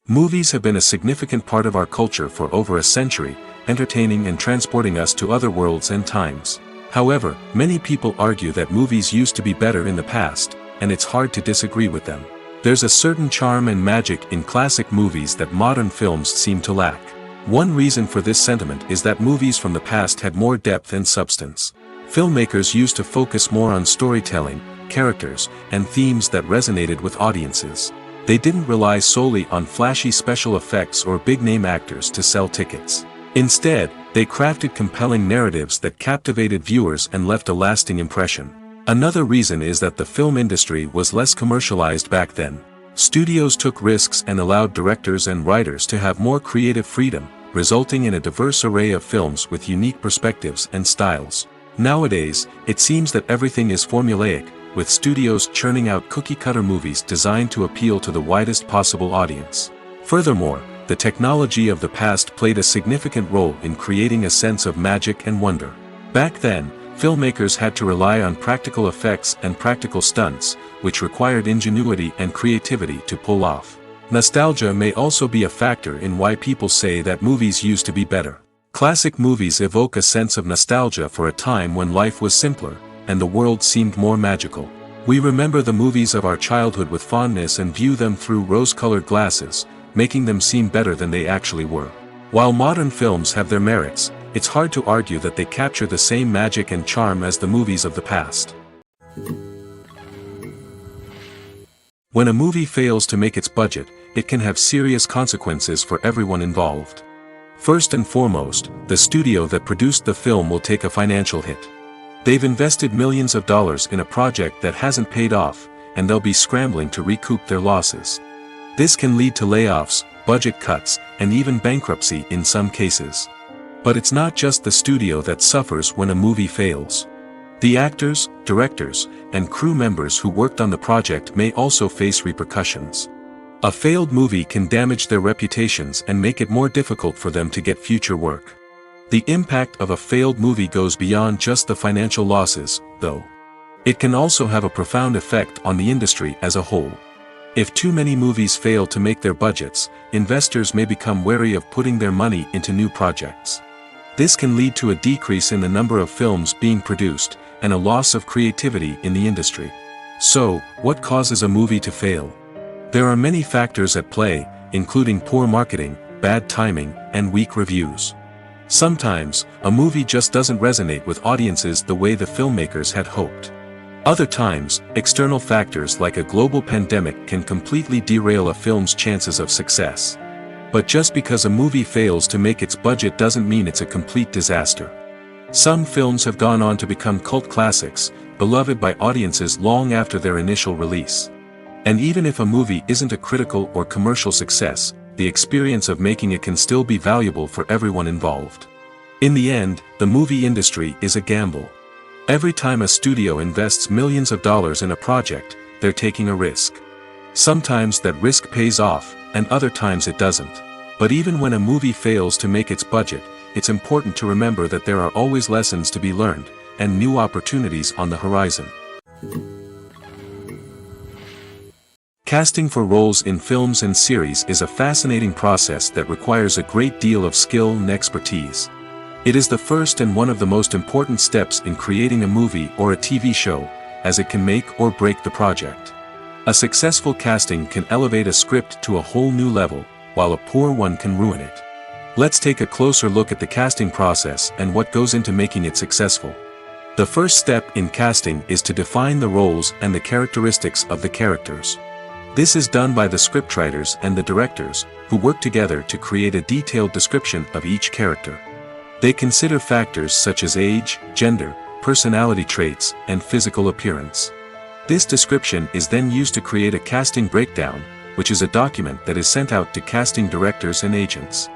S1: Movies have been a significant part of our culture for over a century, entertaining and transporting us to other worlds and times. However, many people argue that movies used to be better in the past, and it's hard to disagree with them. There's a certain charm and magic in classic movies that modern films seem to lack. One reason for this sentiment is that movies from the past had more depth and substance. Filmmakers used to focus more on storytelling, characters, and themes that resonated with audiences. They didn't rely solely on flashy special effects or big-name actors to sell tickets. Instead, they crafted compelling narratives that captivated viewers and left a lasting impression. Another reason is that the film industry was less commercialized back then. Studios took risks and allowed directors and writers to have more creative freedom, resulting in a diverse array of films with unique perspectives and styles. Nowadays, it seems that everything is formulaic, with studios churning out cookie-cutter movies designed to appeal to the widest possible audience. Furthermore, the technology of the past played a significant role in creating a sense of magic and wonder. Back then, filmmakers had to rely on practical effects and practical stunts, which required ingenuity and creativity to pull off. Nostalgia may also be a factor in why people say that movies used to be better. Classic movies evoke a sense of nostalgia for a time when life was simpler, and the world seemed more magical. We remember the movies of our childhood with fondness and view them through rose-colored glasses, making them seem better than they actually were. While modern films have their merits, it's hard to argue that they capture the same magic and charm as the movies of the past. When a movie fails to make its budget, it can have serious consequences for everyone involved. First and foremost, the studio that produced the film will take a financial hit. They've invested millions of dollars in a project that hasn't paid off, and they'll be scrambling to recoup their losses. This can lead to layoffs, budget cuts, and even bankruptcy in some cases. But it's not just the studio that suffers when a movie fails. The actors, directors, and crew members who worked on the project may also face repercussions. A failed movie can damage their reputations and make it more difficult for them to get future work. The impact of a failed movie goes beyond just the financial losses, though. It can also have a profound effect on the industry as a whole. If too many movies fail to make their budgets, investors may become wary of putting their money into new projects. This can lead to a decrease in the number of films being produced, and a loss of creativity in the industry. So, what causes a movie to fail? There are many factors at play, including poor marketing, bad timing, and weak reviews. Sometimes, a movie just doesn't resonate with audiences the way the filmmakers had hoped. Other times, external factors like a global pandemic can completely derail a film's chances of success. But just because a movie fails to make its budget doesn't mean it's a complete disaster. Some films have gone on to become cult classics, beloved by audiences long after their initial release. And even if a movie isn't a critical or commercial success, the experience of making it can still be valuable for everyone involved. In the end, the movie industry is a gamble. Every time a studio invests millions of dollars in a project, they're taking a risk. Sometimes that risk pays off, and other times it doesn't. But even when a movie fails to make its budget, it's important to remember that there are always lessons to be learned, and new opportunities on the horizon. Casting for roles in films and series is a fascinating process that requires a great deal of skill and expertise. It is the first and one of the most important steps in creating a movie or a TV show, as it can make or break the project. A successful casting can elevate a script to a whole new level, while a poor one can ruin it. Let's take a closer look at the casting process and what goes into making it successful. The first step in casting is to define the roles and the characteristics of the characters. This is done by the scriptwriters and the directors, who work together to create a detailed description of each character. They consider factors such as age, gender, personality traits, and physical appearance. This description is then used to create a casting breakdown, which is a document that is sent out to casting directors and agents.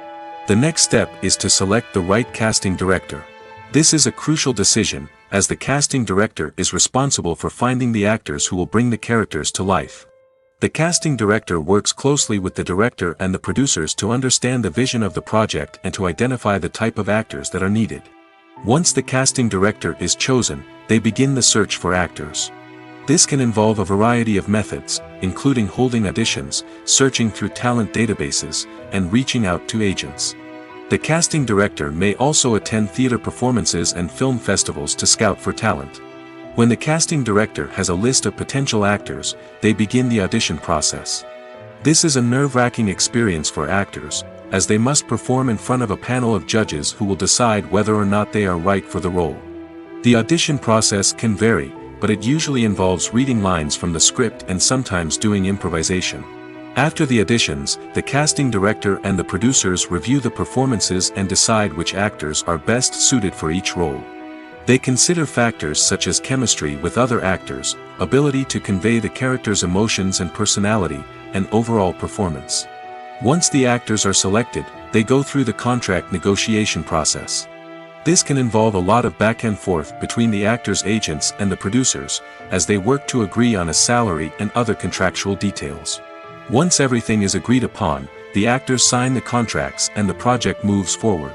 S1: The next step is to select the right casting director. This is a crucial decision, as the casting director is responsible for finding the actors who will bring the characters to life. The casting director works closely with the director and the producers to understand the vision of the project and to identify the type of actors that are needed. Once the casting director is chosen, they begin the search for actors. This can involve a variety of methods, including holding auditions, searching through talent databases, and reaching out to agents. The casting director may also attend theater performances and film festivals to scout for talent. When the casting director has a list of potential actors, they begin the audition process. This is a nerve-wracking experience for actors, as they must perform in front of a panel of judges who will decide whether or not they are right for the role. The audition process can vary, but it usually involves reading lines from the script and sometimes doing improvisation. After the auditions, the casting director and the producers review the performances and decide which actors are best suited for each role. They consider factors such as chemistry with other actors, ability to convey the character's emotions and personality, and overall performance. Once the actors are selected, they go through the contract negotiation process. This can involve a lot of back and forth between the actors' agents and the producers, as they work to agree on a salary and other contractual details. Once everything is agreed upon, the actors sign the contracts and the project moves forward.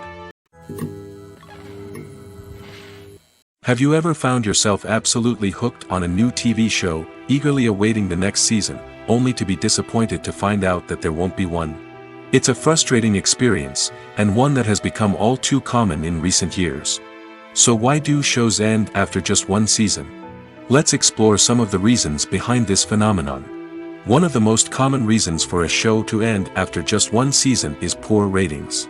S1: Have you ever found yourself absolutely hooked on a new TV show, eagerly awaiting the next season, only to be disappointed to find out that there won't be one? It's a frustrating experience, and one that has become all too common in recent years. So why do shows end after just one season? Let's explore some of the reasons behind this phenomenon. One of the most common reasons for a show to end after just one season is poor ratings.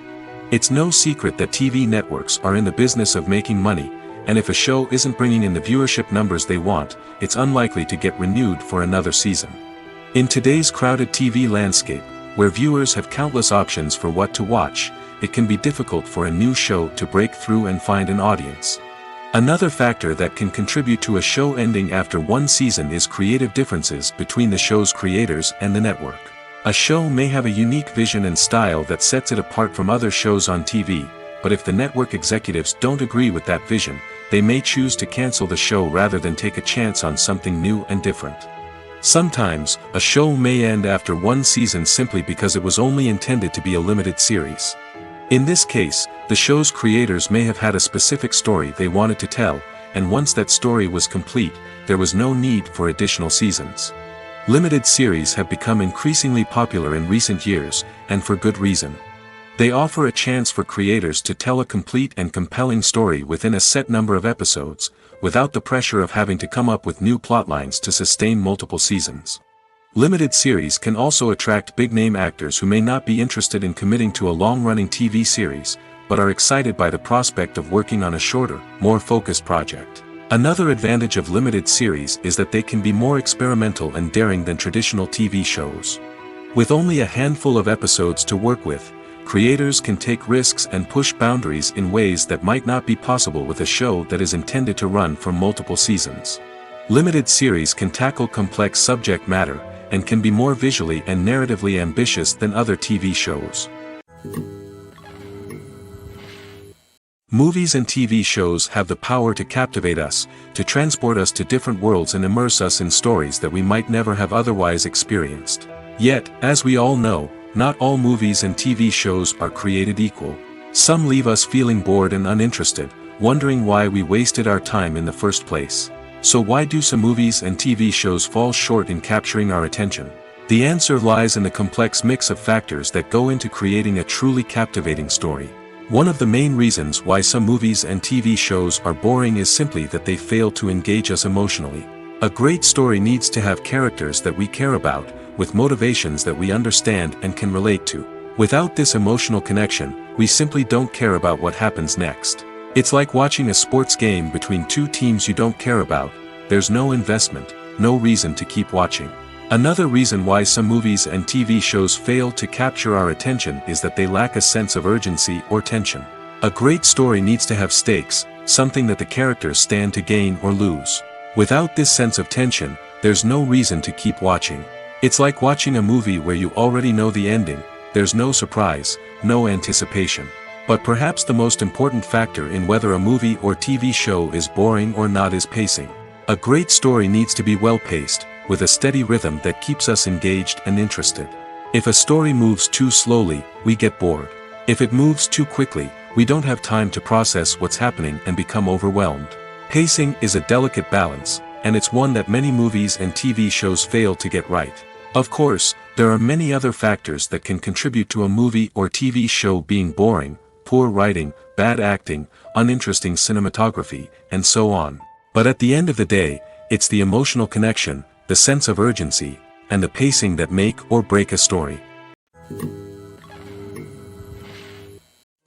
S1: It's no secret that TV networks are in the business of making money, and if a show isn't bringing in the viewership numbers they want, it's unlikely to get renewed for another season. In today's crowded TV landscape, where viewers have countless options for what to watch, it can be difficult for a new show to break through and find an audience. Another factor that can contribute to a show ending after one season is creative differences between the show's creators and the network. A show may have a unique vision and style that sets it apart from other shows on TV, but if the network executives don't agree with that vision, they may choose to cancel the show rather than take a chance on something new and different. Sometimes, a show may end after one season simply because it was only intended to be a limited series. In this case, the show's creators may have had a specific story they wanted to tell, and once that story was complete, there was no need for additional seasons. Limited series have become increasingly popular in recent years, and for good reason. They offer a chance for creators to tell a complete and compelling story within a set number of episodes, without the pressure of having to come up with new plotlines to sustain multiple seasons. Limited series can also attract big-name actors who may not be interested in committing to a long-running TV series, but are excited by the prospect of working on a shorter, more focused project. Another advantage of limited series is that they can be more experimental and daring than traditional TV shows. With only a handful of episodes to work with, creators can take risks and push boundaries in ways that might not be possible with a show that is intended to run for multiple seasons. Limited series can tackle complex subject matter, and can be more visually and narratively ambitious than other TV shows. Movies and TV shows have the power to captivate us, to transport us to different worlds and immerse us in stories that we might never have otherwise experienced. Yet, as we all know, not all movies and TV shows are created equal. Some leave us feeling bored and uninterested, wondering why we wasted our time in the first place. So why do some movies and TV shows fall short in capturing our attention? The answer lies in the complex mix of factors that go into creating a truly captivating story. One of the main reasons why some movies and TV shows are boring is simply that they fail to engage us emotionally. A great story needs to have characters that we care about, with motivations that we understand and can relate to. Without this emotional connection, we simply don't care about what happens next. It's like watching a sports game between two teams you don't care about. There's no investment, no reason to keep watching. Another reason why some movies and TV shows fail to capture our attention is that they lack a sense of urgency or tension. A great story needs to have stakes, something that the characters stand to gain or lose. Without this sense of tension, there's no reason to keep watching. It's like watching a movie where you already know the ending. There's no surprise, no anticipation. But perhaps the most important factor in whether a movie or TV show is boring or not is pacing. A great story needs to be well-paced, with a steady rhythm that keeps us engaged and interested. If a story moves too slowly, we get bored. If it moves too quickly, we don't have time to process what's happening and become overwhelmed. Pacing is a delicate balance, and it's one that many movies and TV shows fail to get right. Of course, there are many other factors that can contribute to a movie or TV show being boring: poor writing, bad acting, uninteresting cinematography, and so on. But at the end of the day, it's the emotional connection, the sense of urgency, and the pacing that make or break a story.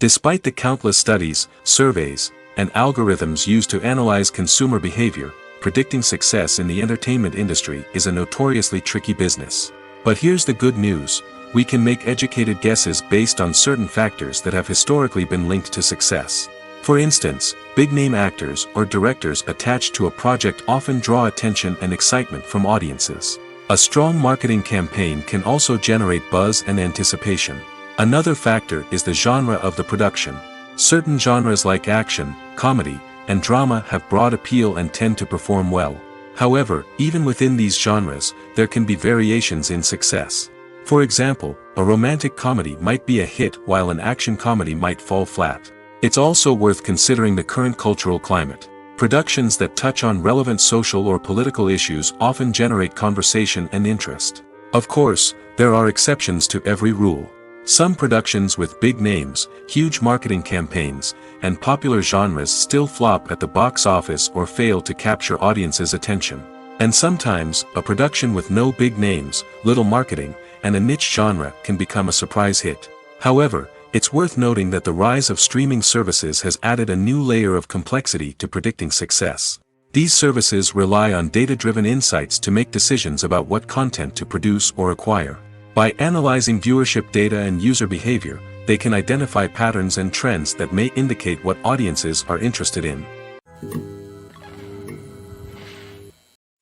S1: Despite the countless studies, surveys, and algorithms used to analyze consumer behavior, predicting success in the entertainment industry is a notoriously tricky business. But here's the good news: we can make educated guesses based on certain factors that have historically been linked to success. For instance, big-name actors or directors attached to a project often draw attention and excitement from audiences. A strong marketing campaign can also generate buzz and anticipation. Another factor is the genre of the production. Certain genres like action, comedy, and drama have broad appeal and tend to perform well. However, even within these genres, there can be variations in success. For example, a romantic comedy might be a hit while an action comedy might fall flat. It's also worth considering the current cultural climate. Productions that touch on relevant social or political issues often generate conversation and interest. Of course, there are exceptions to every rule. Some productions with big names, huge marketing campaigns, and popular genres still flop at the box office or fail to capture audiences' attention. And sometimes, a production with no big names, little marketing, and a niche genre can become a surprise hit. However, it's worth noting that the rise of streaming services has added a new layer of complexity to predicting success. These services rely on data-driven insights to make decisions about what content to produce or acquire. By analyzing viewership data and user behavior, they can identify patterns and trends that may indicate what audiences are interested in.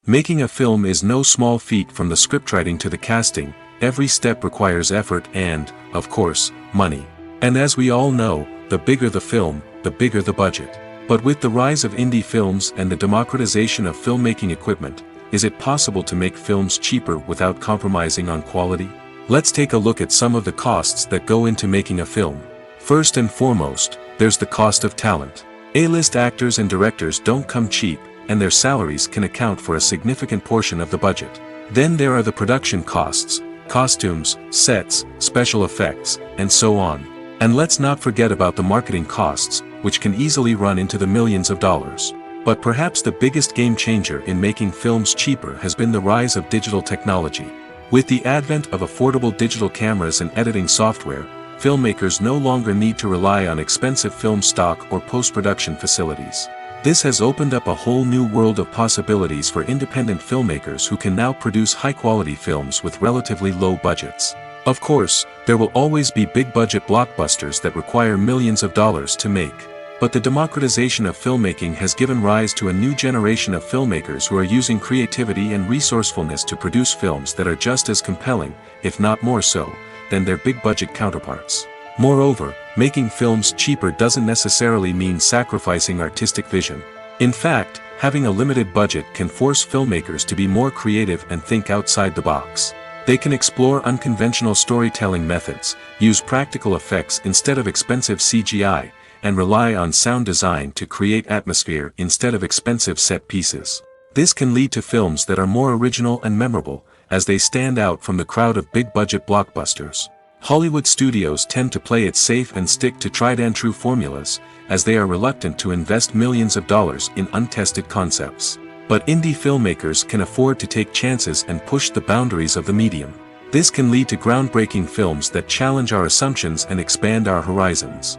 S1: Making a film is no small feat. From the scriptwriting to the casting, every step requires effort and, of course, money. And as we all know, the bigger the film, the bigger the budget. But with the rise of indie films and the democratization of filmmaking equipment, is it possible to make films cheaper without compromising on quality? Let's take a look at some of the costs that go into making a film. First and foremost, there's the cost of talent. A-list actors and directors don't come cheap, and their salaries can account for a significant portion of the budget. Then there are the production costs: costumes, sets, special effects, and so on. And let's not forget about the marketing costs, which can easily run into the millions of dollars. But perhaps the biggest game changer in making films cheaper has been the rise of digital technology. With the advent of affordable digital cameras and editing software, filmmakers no longer need to rely on expensive film stock or post-production facilities. This has opened up a whole new world of possibilities for independent filmmakers who can now produce high-quality films with relatively low budgets. Of course, there will always be big-budget blockbusters that require millions of dollars to make. But the democratization of filmmaking has given rise to a new generation of filmmakers who are using creativity and resourcefulness to produce films that are just as compelling, if not more so, than their big-budget counterparts. Moreover, making films cheaper doesn't necessarily mean sacrificing artistic vision. In fact, having a limited budget can force filmmakers to be more creative and think outside the box. They can explore unconventional storytelling methods, use practical effects instead of expensive CGI, and rely on sound design to create atmosphere instead of expensive set pieces. This can lead to films that are more original and memorable, as they stand out from the crowd of big-budget blockbusters. Hollywood studios tend to play it safe and stick to tried-and-true formulas, as they are reluctant to invest millions of dollars in untested concepts. But indie filmmakers can afford to take chances and push the boundaries of the medium. This can lead to groundbreaking films that challenge our assumptions and expand our horizons.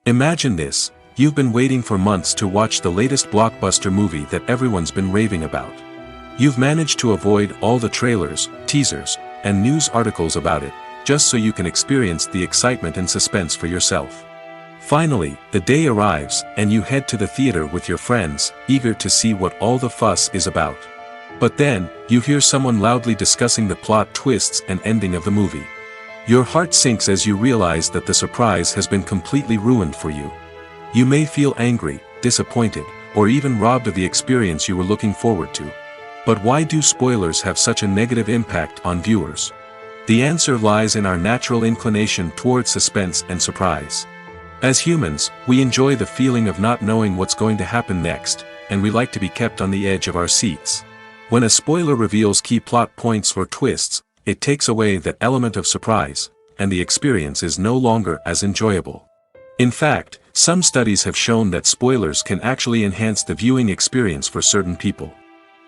S1: Imagine this: you've been waiting for months to watch the latest blockbuster movie that everyone's been raving about. You've managed to avoid all the trailers, teasers, and news articles about it, just so you can experience the excitement and suspense for yourself. Finally, the day arrives, and you head to the theater with your friends, eager to see what all the fuss is about. But then, you hear someone loudly discussing the plot twists and ending of the movie. Your heart sinks as you realize that the surprise has been completely ruined for you. You may feel angry, disappointed, or even robbed of the experience you were looking forward to. But why do spoilers have such a negative impact on viewers? The answer lies in our natural inclination toward suspense and surprise. As humans, we enjoy the feeling of not knowing what's going to happen next, and we like to be kept on the edge of our seats. When a spoiler reveals key plot points or twists, it takes away that element of surprise, and the experience is no longer as enjoyable. In fact, some studies have shown that spoilers can actually enhance the viewing experience for certain people.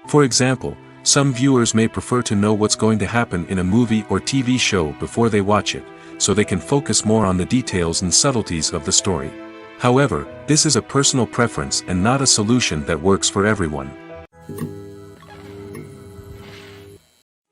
S1: For example, some viewers may prefer to know what's going to happen in a movie or TV show before they watch it, so they can focus more on the details and subtleties of the story. However, this is a personal preference and not a solution that works for everyone.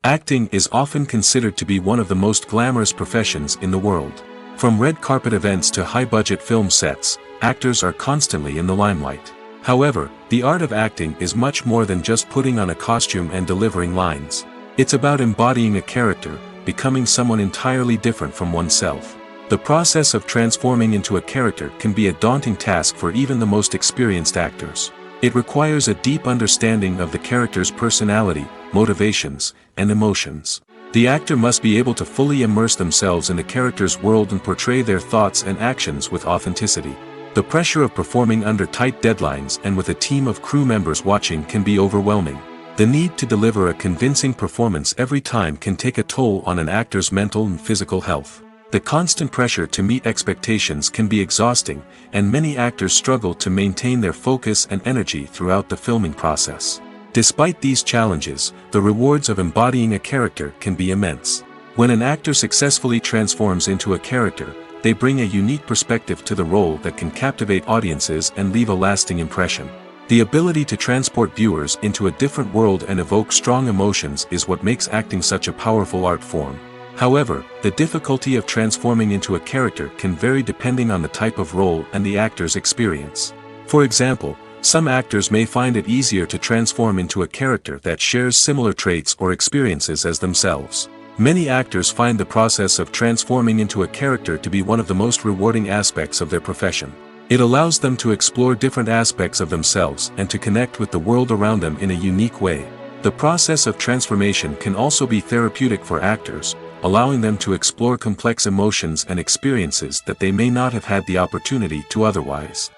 S1: Acting is often considered to be one of the most glamorous professions in the world. From red carpet events to high-budget film sets, actors are constantly in the limelight. However, the art of acting is much more than just putting on a costume and delivering lines. It's about embodying a character, becoming someone entirely different from oneself. The process of transforming into a character can be a daunting task for even the most experienced actors. It requires a deep understanding of the character's personality, motivations, and emotions. The actor must be able to fully immerse themselves in the character's world and portray their thoughts and actions with authenticity. The pressure of performing under tight deadlines and with a team of crew members watching can be overwhelming. The need to deliver a convincing performance every time can take a toll on an actor's mental and physical health. The constant pressure to meet expectations can be exhausting, and many actors struggle to maintain their focus and energy throughout the filming process. Despite these challenges, the rewards of embodying a character can be immense. When an actor successfully transforms into a character, they bring a unique perspective to the role that can captivate audiences and leave a lasting impression. The ability to transport viewers into a different world and evoke strong emotions is what makes acting such a powerful art form. However, the difficulty of transforming into a character can vary depending on the type of role and the actor's experience. For example, some actors may find it easier to transform into a character that shares similar traits or experiences as themselves. Many actors find the process of transforming into a character to be one of the most rewarding aspects of their profession. It allows them to explore different aspects of themselves and to connect with the world around them in a unique way. The process of transformation can also be therapeutic for actors, allowing them to explore complex emotions and experiences that they may not have had the opportunity to otherwise.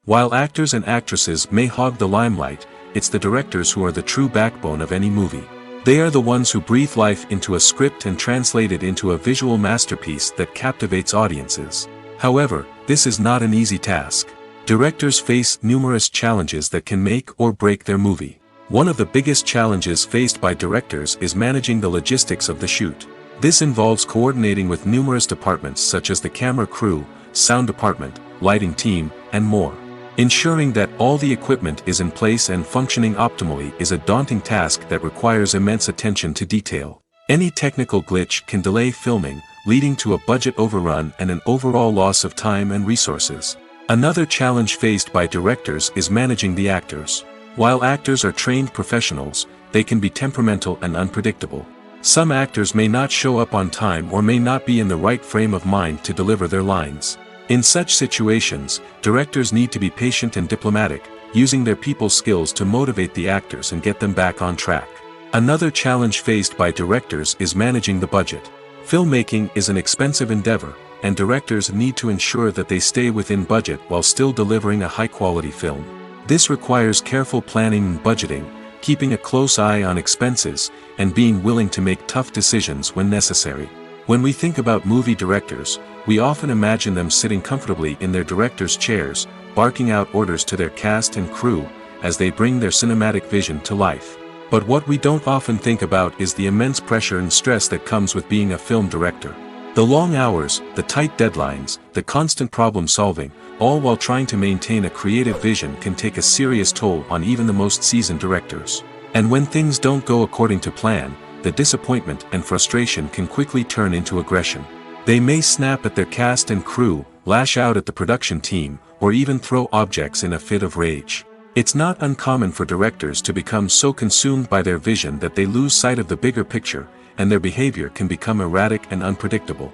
S1: While actors and actresses may hog the limelight, it's the directors who are the true backbone of any movie. They are the ones who breathe life into a script and translate it into a visual masterpiece that captivates audiences. However, this is not an easy task. Directors face numerous challenges that can make or break their movie. One of the biggest challenges faced by directors is managing the logistics of the shoot. This involves coordinating with numerous departments such as the camera crew, sound department, lighting team, and more. Ensuring that all the equipment is in place and functioning optimally is a daunting task that requires immense attention to detail. Any technical glitch can delay filming, leading to a budget overrun and an overall loss of time and resources. Another challenge faced by directors is managing the actors. While actors are trained professionals, they can be temperamental and unpredictable. Some actors may not show up on time or may not be in the right frame of mind to deliver their lines. In such situations, directors need to be patient and diplomatic, using their people skills to motivate the actors and get them back on track. Another challenge faced by directors is managing the budget. Filmmaking is an expensive endeavor, and directors need to ensure that they stay within budget while still delivering a high-quality film. This requires careful planning and budgeting, keeping a close eye on expenses, and being willing to make tough decisions when necessary. When we think about movie directors, we often imagine them sitting comfortably in their director's chairs, barking out orders to their cast and crew, as they bring their cinematic vision to life. But what we don't often think about is the immense pressure and stress that comes with being a film director. The long hours, the tight deadlines, the constant problem solving, all while trying to maintain a creative vision can take a serious toll on even the most seasoned directors. And when things don't go according to plan, the disappointment and frustration can quickly turn into aggression. They may snap at their cast and crew, lash out at the production team, or even throw objects in a fit of rage. It's not uncommon for directors to become so consumed by their vision that they lose sight of the bigger picture, and their behavior can become erratic and unpredictable.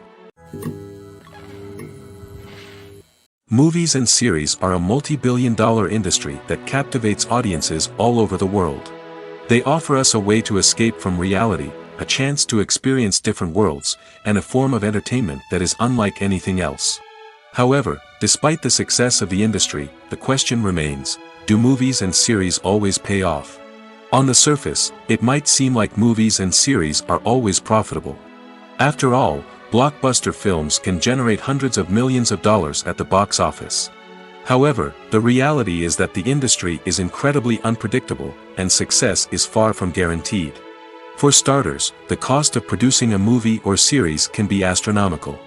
S1: Movies and series are a multi-billion-dollar industry that captivates audiences all over the world. They offer us a way to escape from reality, a chance to experience different worlds, and a form of entertainment that is unlike anything else. However, despite the success of the industry, the question remains, do movies and series always pay off? On the surface, it might seem like movies and series are always profitable. After all, blockbuster films can generate hundreds of millions of dollars at the box office. However, the reality is that the industry is incredibly unpredictable, and success is far from guaranteed. For starters, the cost of producing a movie or series can be astronomical.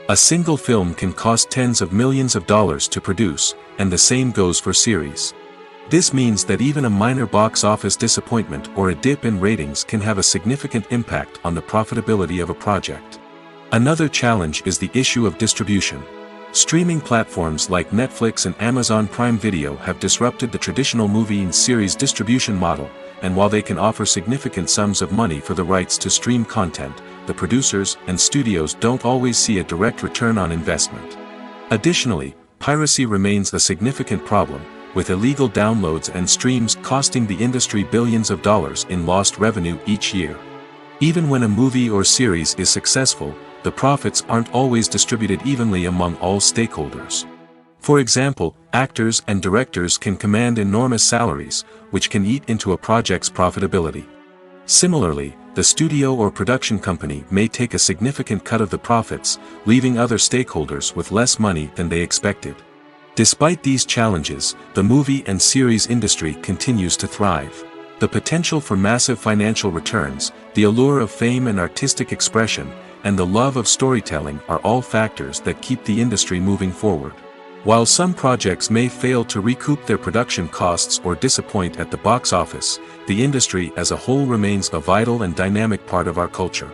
S1: A single film can cost tens of millions of dollars to produce, and the same goes for series. This means that even a minor box office disappointment or a dip in ratings can have a significant impact on the profitability of a project. Another challenge is the issue of distribution. Streaming platforms like Netflix and Amazon Prime Video have disrupted the traditional movie and series distribution model, and while they can offer significant sums of money for the rights to stream content, the producers and studios don't always see a direct return on investment. Additionally, piracy remains a significant problem, with illegal downloads and streams costing the industry billions of dollars in lost revenue each year. Even when a movie or series is successful, the profits aren't always distributed evenly among all stakeholders. For example, actors and directors can command enormous salaries, which can eat into a project's profitability. Similarly, the studio or production company may take a significant cut of the profits, leaving other stakeholders with less money than they expected. Despite these challenges, the movie and series industry continues to thrive. The potential for massive financial returns, the allure of fame and artistic expression, and the love of storytelling are all factors that keep the industry moving forward. While some projects may fail to recoup their production costs or disappoint at the box office, the industry as a whole remains a vital and dynamic part of our culture.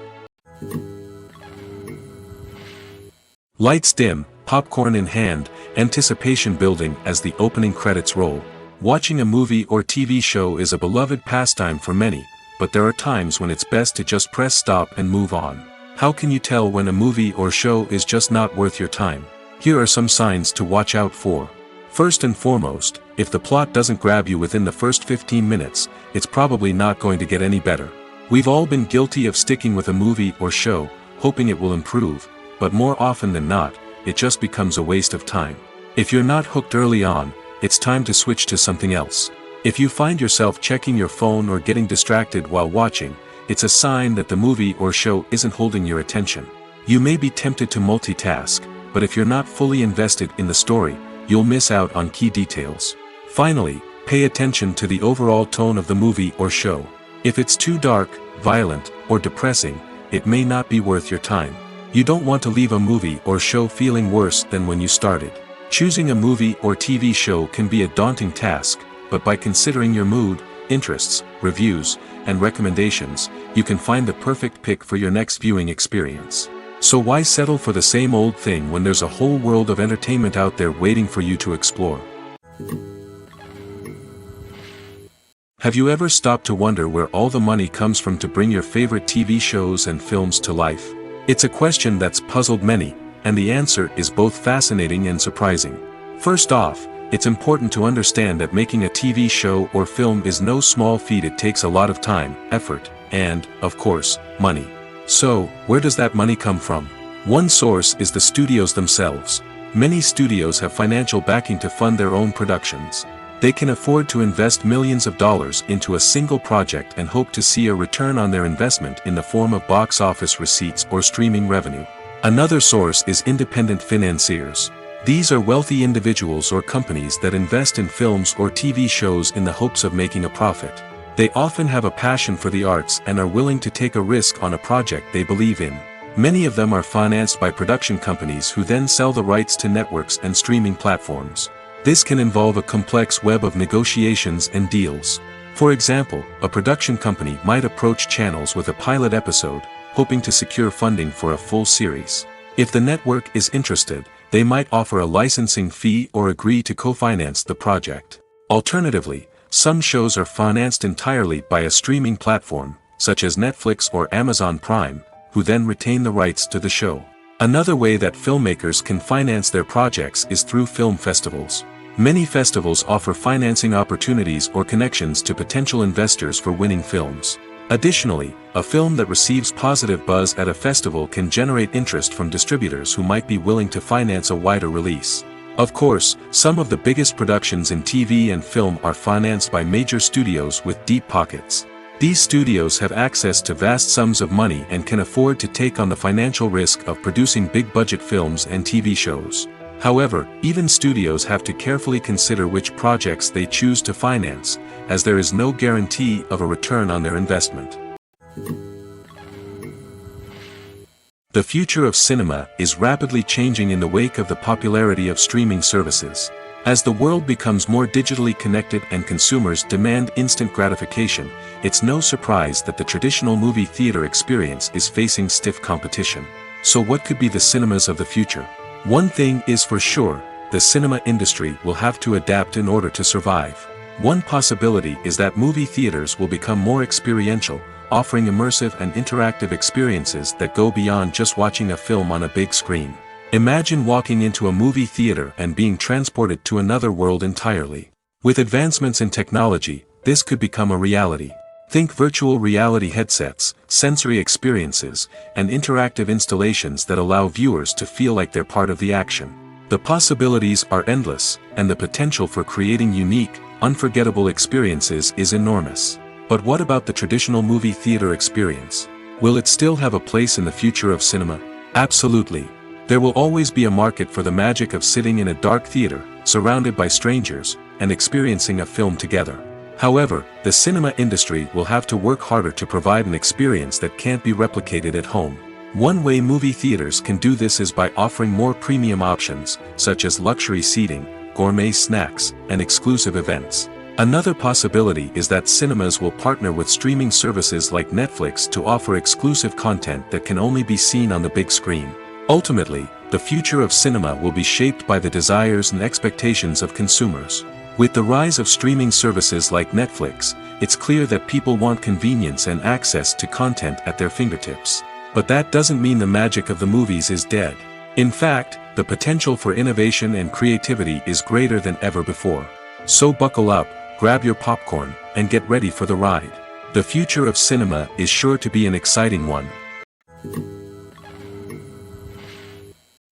S1: Lights dim, popcorn in hand, anticipation building as the opening credits roll. Watching a movie or TV show is a beloved pastime for many, but there are times when it's best to just press stop and move on. How can you tell when a movie or show is just not worth your time? Here are some signs to watch out for. First and foremost, if the plot doesn't grab you within the first 15 minutes, it's probably not going to get any better. We've all been guilty of sticking with a movie or show, hoping it will improve, but more often than not, it just becomes a waste of time. If you're not hooked early on, it's time to switch to something else. If you find yourself checking your phone or getting distracted while watching, it's a sign that the movie or show isn't holding your attention. You may be tempted to multitask, but if you're not fully invested in the story, you'll miss out on key details. Finally, pay attention to the overall tone of the movie or show. If it's too dark, violent, or depressing, it may not be worth your time. You don't want to leave a movie or show feeling worse than when you started. Choosing a movie or TV show can be a daunting task, but by considering your mood, interests, reviews, and recommendations, you can find the perfect pick for your next viewing experience. So why settle for the same old thing when there's a whole world of entertainment out there waiting for you to explore? Have you ever stopped to wonder where all the money comes from to bring your favorite TV shows and films to life? It's a question that's puzzled many, and the answer is both fascinating and surprising. First off, it's important to understand that making a TV show or film is no small feat. It takes a lot of time, effort, and, of course, money. So, where does that money come from? One source is the studios themselves. Many studios have financial backing to fund their own productions. They can afford to invest millions of dollars into a single project and hope to see a return on their investment in the form of box office receipts or streaming revenue. Another source is independent financiers. These are wealthy individuals or companies that invest in films or TV shows in the hopes of making a profit. They often have a passion for the arts and are willing to take a risk on a project they believe in. Many of them are financed by production companies who then sell the rights to networks and streaming platforms. This can involve a complex web of negotiations and deals. For example, a production company might approach channels with a pilot episode, hoping to secure funding for a full series. If the network is interested, they might offer a licensing fee or agree to co-finance the project. Alternatively, some shows are financed entirely by a streaming platform, such as Netflix or Amazon Prime, who then retain the rights to the show. Another way that filmmakers can finance their projects is through film festivals. Many festivals offer financing opportunities or connections to potential investors for winning films. Additionally, a film that receives positive buzz at a festival can generate interest from distributors who might be willing to finance a wider release. Of course, some of the biggest productions in TV and film are financed by major studios with deep pockets. These studios have access to vast sums of money and can afford to take on the financial risk of producing big-budget films and TV shows. However, even studios have to carefully consider which projects they choose to finance, as there is no guarantee of a return on their investment. The future of cinema is rapidly changing in the wake of the popularity of streaming services. As the world becomes more digitally connected and consumers demand instant gratification, it's no surprise that the traditional movie theater experience is facing stiff competition. So what could be the cinemas of the future? One thing is for sure, the cinema industry will have to adapt in order to survive. One possibility is that movie theaters will become more experiential, offering immersive and interactive experiences that go beyond just watching a film on a big screen. Imagine walking into a movie theater and being transported to another world entirely. With advancements in technology, this could become a reality. Think virtual reality headsets, sensory experiences, and interactive installations that allow viewers to feel like they're part of the action. The possibilities are endless, and the potential for creating unique, unforgettable experiences is enormous. But what about the traditional movie theater experience? Will it still have a place in the future of cinema? Absolutely. There will always be a market for the magic of sitting in a dark theater, surrounded by strangers, and experiencing a film together. However, the cinema industry will have to work harder to provide an experience that can't be replicated at home. One way movie theaters can do this is by offering more premium options, such as luxury seating, gourmet snacks, and exclusive events. Another possibility is that cinemas will partner with streaming services like Netflix to offer exclusive content that can only be seen on the big screen. Ultimately, the future of cinema will be shaped by the desires and expectations of consumers. With the rise of streaming services like Netflix, it's clear that people want convenience and access to content at their fingertips. But that doesn't mean the magic of the movies is dead. In fact, the potential for innovation and creativity is greater than ever before. So buckle up, grab your popcorn, and get ready for the ride. The future of cinema is sure to be an exciting one.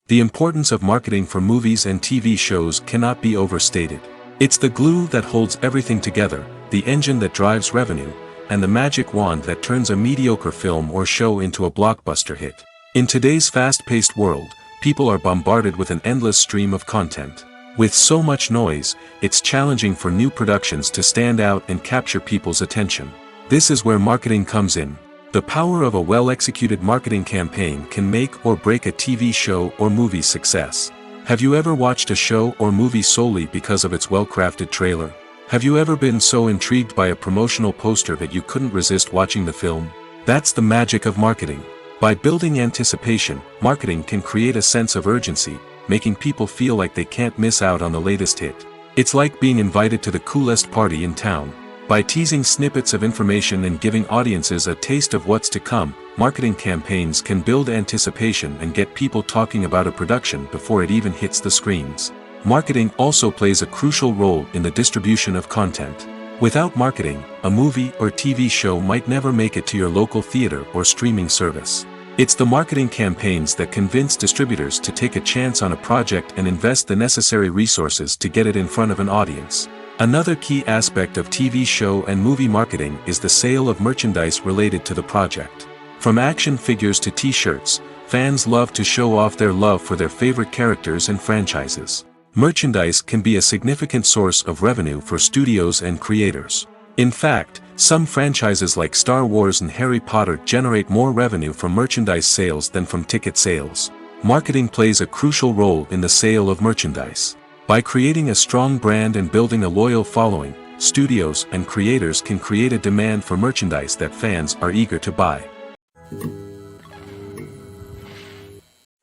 S1: The importance of marketing for movies and TV shows cannot be overstated. It's the glue that holds everything together, the engine that drives revenue, and the magic wand that turns a mediocre film or show into a blockbuster hit. In today's fast-paced world, people are bombarded with an endless stream of content. With so much noise, it's challenging for new productions to stand out and capture people's attention. This is where marketing comes in. The power of a well-executed marketing campaign can make or break a TV show or movie's success. Have you ever watched a show or movie solely because of its well-crafted trailer? Have you ever been so intrigued by a promotional poster that you couldn't resist watching the film? That's the magic of marketing. By building anticipation, marketing can create a sense of urgency, making people feel like they can't miss out on the latest hit. It's like being invited to the coolest party in town. By teasing snippets of information and giving audiences a taste of what's to come, marketing campaigns can build anticipation and get people talking about a production before it even hits the screens. Marketing also plays a crucial role in the distribution of content. Without marketing, a movie or TV show might never make it to your local theater or streaming service. It's the marketing campaigns that convince distributors to take a chance on a project and invest the necessary resources to get it in front of an audience. Another key aspect of TV show and movie marketing is the sale of merchandise related to the project. From action figures to t-shirts, fans love to show off their love for their favorite characters and franchises. Merchandise can be a significant source of revenue for studios and creators. In fact, some franchises like Star Wars and Harry Potter generate more revenue from merchandise sales than from ticket sales. Marketing plays a crucial role in the sale of merchandise. By creating a strong brand and building a loyal following, studios and creators can create a demand for merchandise that fans are eager to buy.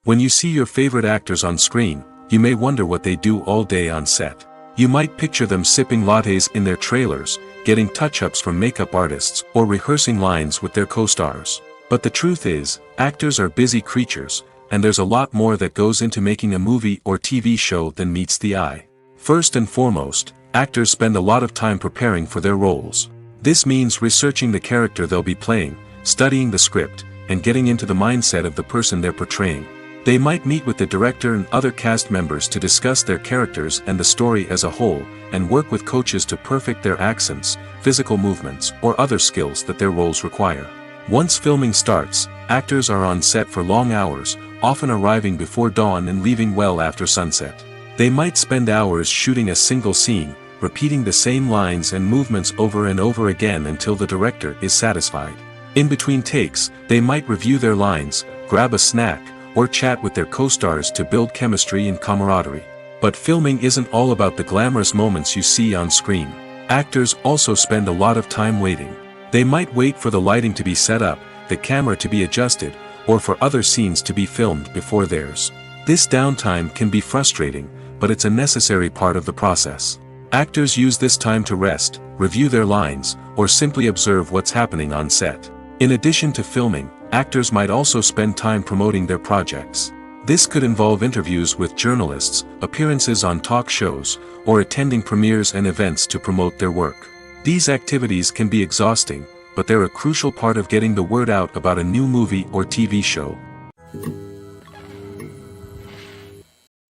S1: When you see your favorite actors on screen, you may wonder what they do all day on set. You might picture them sipping lattes in their trailers, getting touch-ups from makeup artists, or rehearsing lines with their co-stars. But the truth is, actors are busy creatures, and there's a lot more that goes into making a movie or TV show than meets the eye. First and foremost, actors spend a lot of time preparing for their roles. This means researching the character they'll be playing, studying the script, and getting into the mindset of the person they're portraying. They might meet with the director and other cast members to discuss their characters and the story as a whole, and work with coaches to perfect their accents, physical movements, or other skills that their roles require. Once filming starts, actors are on set for long hours, often arriving before dawn and leaving well after sunset. They might spend hours shooting a single scene, repeating the same lines and movements over and over again until the director is satisfied. In between takes, they might review their lines, grab a snack, or chat with their co-stars to build chemistry and camaraderie. But filming isn't all about the glamorous moments you see on screen. Actors also spend a lot of time waiting. They might wait for the lighting to be set up, the camera to be adjusted, or for other scenes to be filmed before theirs. This downtime can be frustrating, but it's a necessary part of the process. Actors use this time to rest, review their lines, or simply observe what's happening on set. In addition to filming, actors might also spend time promoting their projects. This could involve interviews with journalists, appearances on talk shows, or attending premieres and events to promote their work. These activities can be exhausting, but they're a crucial part of getting the word out about a new movie or TV show.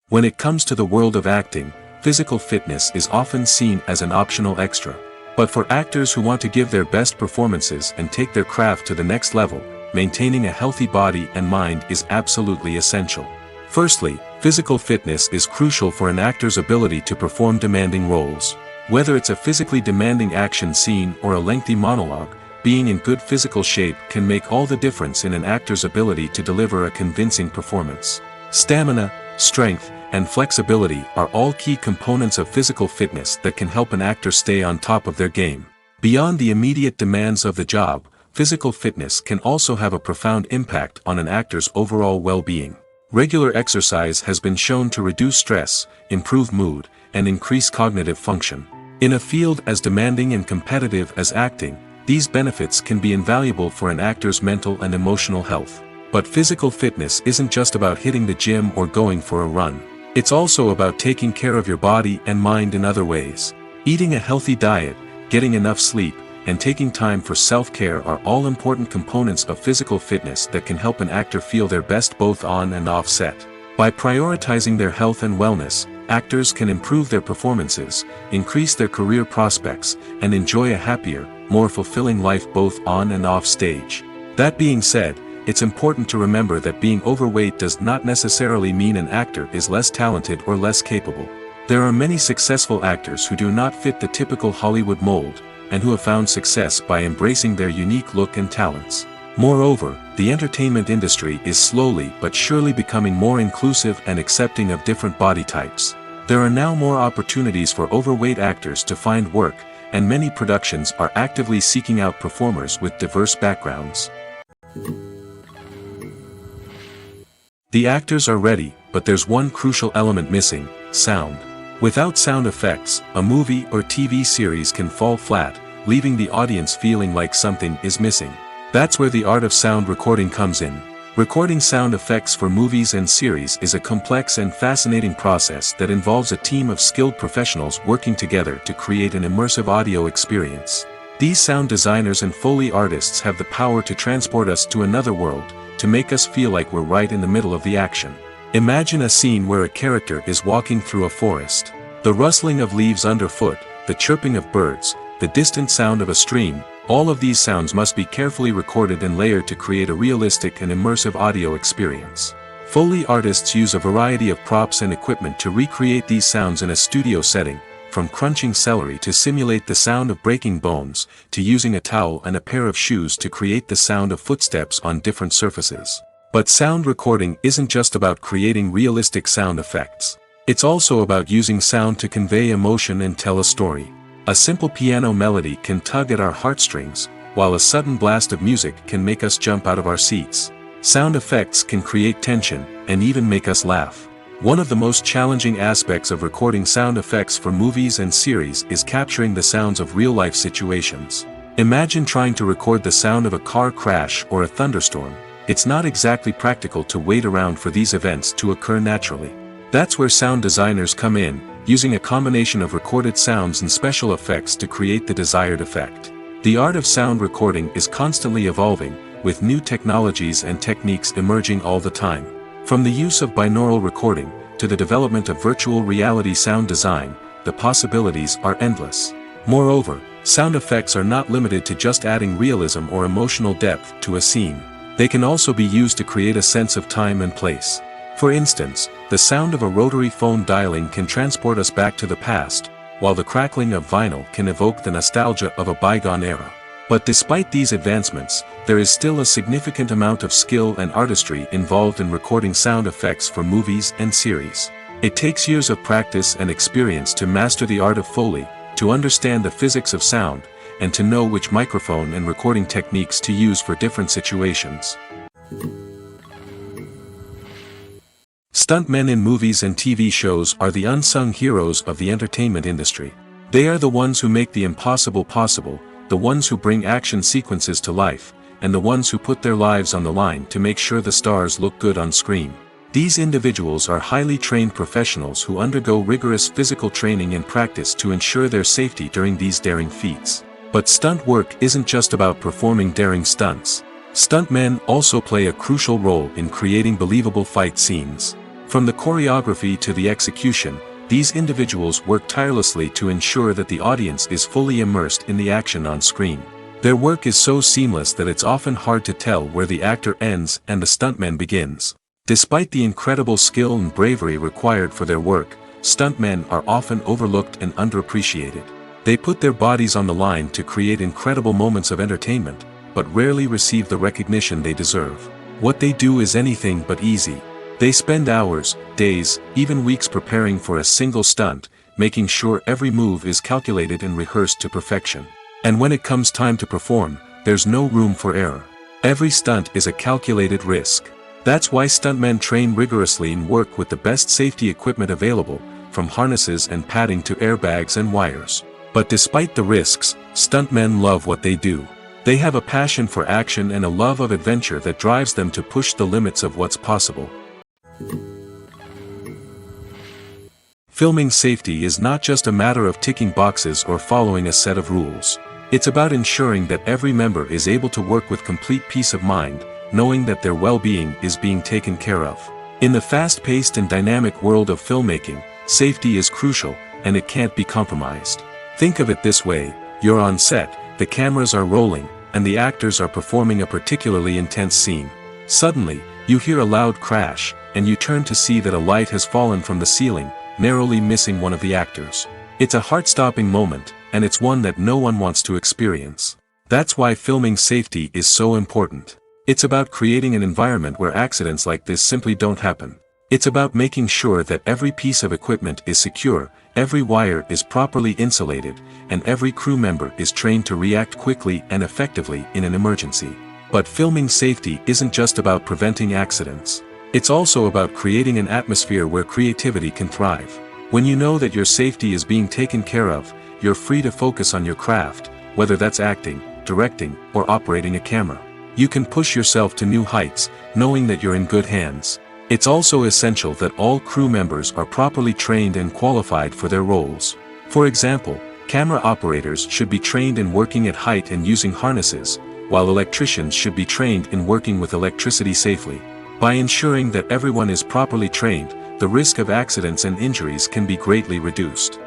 S1: When it comes to the world of acting, physical fitness is often seen as an optional extra. But for actors who want to give their best performances and take their craft to the next level, maintaining a healthy body and mind is absolutely essential. Firstly, physical fitness is crucial for an actor's ability to perform demanding roles. Whether it's a physically demanding action scene or a lengthy monologue, being in good physical shape can make all the difference in an actor's ability to deliver a convincing performance. Stamina, strength, and flexibility are all key components of physical fitness that can help an actor stay on top of their game. Beyond the immediate demands of the job, physical fitness can also have a profound impact on an actor's overall well-being. Regular exercise has been shown to reduce stress, improve mood, and increase cognitive function. In a field as demanding and competitive as acting, these benefits can be invaluable for an actor's mental and emotional health. But physical fitness isn't just about hitting the gym or going for a run. It's also about taking care of your body and mind in other ways. Eating a healthy diet, getting enough sleep, and taking time for self-care are all important components of physical fitness that can help an actor feel their best both on and off set. By prioritizing their health and wellness, actors can improve their performances, increase their career prospects, and enjoy a happier, more fulfilling life both on and off stage. That being said, it's important to remember that being overweight does not necessarily mean an actor is less talented or less capable. There are many successful actors who do not fit the typical Hollywood mold, and who have found success by embracing their unique look and talents. Moreover, the entertainment industry is slowly but surely becoming more inclusive and accepting of different body types. There are now more opportunities for overweight actors to find work, and many productions are actively seeking out performers with diverse backgrounds. The actors are ready, but there's one crucial element missing: sound. Without sound effects, a movie or TV series can fall flat, leaving the audience feeling like something is missing. That's where the art of sound recording comes in. Recording sound effects for movies and series is a complex and fascinating process that involves a team of skilled professionals working together to create an immersive audio experience. These sound designers and Foley artists have the power to transport us to another world, to make us feel like we're right in the middle of the action. Imagine a scene where a character is walking through a forest. The rustling of leaves underfoot, the chirping of birds, the distant sound of a stream, all of these sounds must be carefully recorded and layered to create a realistic and immersive audio experience. Foley artists use a variety of props and equipment to recreate these sounds in a studio setting, from crunching celery to simulate the sound of breaking bones, to using a towel and a pair of shoes to create the sound of footsteps on different surfaces. But sound recording isn't just about creating realistic sound effects. It's also about using sound to convey emotion and tell a story. A simple piano melody can tug at our heartstrings, while a sudden blast of music can make us jump out of our seats. Sound effects can create tension, and even make us laugh. One of the most challenging aspects of recording sound effects for movies and series is capturing the sounds of real-life situations. Imagine trying to record the sound of a car crash or a thunderstorm. It's not exactly practical to wait around for these events to occur naturally. That's where sound designers come in, using a combination of recorded sounds and special effects to create the desired effect. The art of sound recording is constantly evolving, with new technologies and techniques emerging all the time. From the use of binaural recording, to the development of virtual reality sound design, the possibilities are endless. Moreover, sound effects are not limited to just adding realism or emotional depth to a scene. They can also be used to create a sense of time and place. For instance, the sound of a rotary phone dialing can transport us back to the past, while the crackling of vinyl can evoke the nostalgia of a bygone era. But despite these advancements, there is still a significant amount of skill and artistry involved in recording sound effects for movies and series. It takes years of practice and experience to master the art of Foley, to understand the physics of sound, and to know which microphone and recording techniques to use for different situations. Stuntmen in movies and TV shows are the unsung heroes of the entertainment industry. They are the ones who make the impossible possible, the ones who bring action sequences to life, and the ones who put their lives on the line to make sure the stars look good on screen. These individuals are highly trained professionals who undergo rigorous physical training and practice to ensure their safety during these daring feats. But stunt work isn't just about performing daring stunts. Stuntmen also play a crucial role in creating believable fight scenes. From the choreography to the execution, these individuals work tirelessly to ensure that the audience is fully immersed in the action on screen. Their work is so seamless that it's often hard to tell where the actor ends and the stuntman begins. Despite the incredible skill and bravery required for their work, stuntmen are often overlooked and underappreciated. They put their bodies on the line to create incredible moments of entertainment, but rarely receive the recognition they deserve. What they do is anything but easy. They spend hours, days, even weeks preparing for a single stunt, making sure every move is calculated and rehearsed to perfection. And when it comes time to perform, there's no room for error. Every stunt is a calculated risk. That's why stuntmen train rigorously and work with the best safety equipment available, from harnesses and padding to airbags and wires. But despite the risks, stuntmen love what they do. They have a passion for action and a love of adventure that drives them to push the limits of what's possible. Filming safety is not just a matter of ticking boxes or following a set of rules. It's about ensuring that every member is able to work with complete peace of mind, knowing that their well-being is being taken care of. In the fast-paced and dynamic world of filmmaking, safety is crucial, and it can't be compromised. Think of it this way: you're on set, the cameras are rolling, and the actors are performing a particularly intense scene. Suddenly, you hear a loud crash, and you turn to see that a light has fallen from the ceiling, narrowly missing one of the actors. It's a heart-stopping moment, and it's one that no one wants to experience. That's why filming safety is so important. It's about creating an environment where accidents like this simply don't happen. It's about making sure that every piece of equipment is secure, every wire is properly insulated, and every crew member is trained to react quickly and effectively in an emergency. But filming safety isn't just about preventing accidents. It's also about creating an atmosphere where creativity can thrive. When you know that your safety is being taken care of, you're free to focus on your craft, whether that's acting, directing, or operating a camera. You can push yourself to new heights, knowing that you're in good hands. It's also essential that all crew members are properly trained and qualified for their roles. For example, camera operators should be trained in working at height and using harnesses, while electricians should be trained in working with electricity safely. By ensuring that everyone is properly trained, the risk of accidents and injuries can be greatly reduced.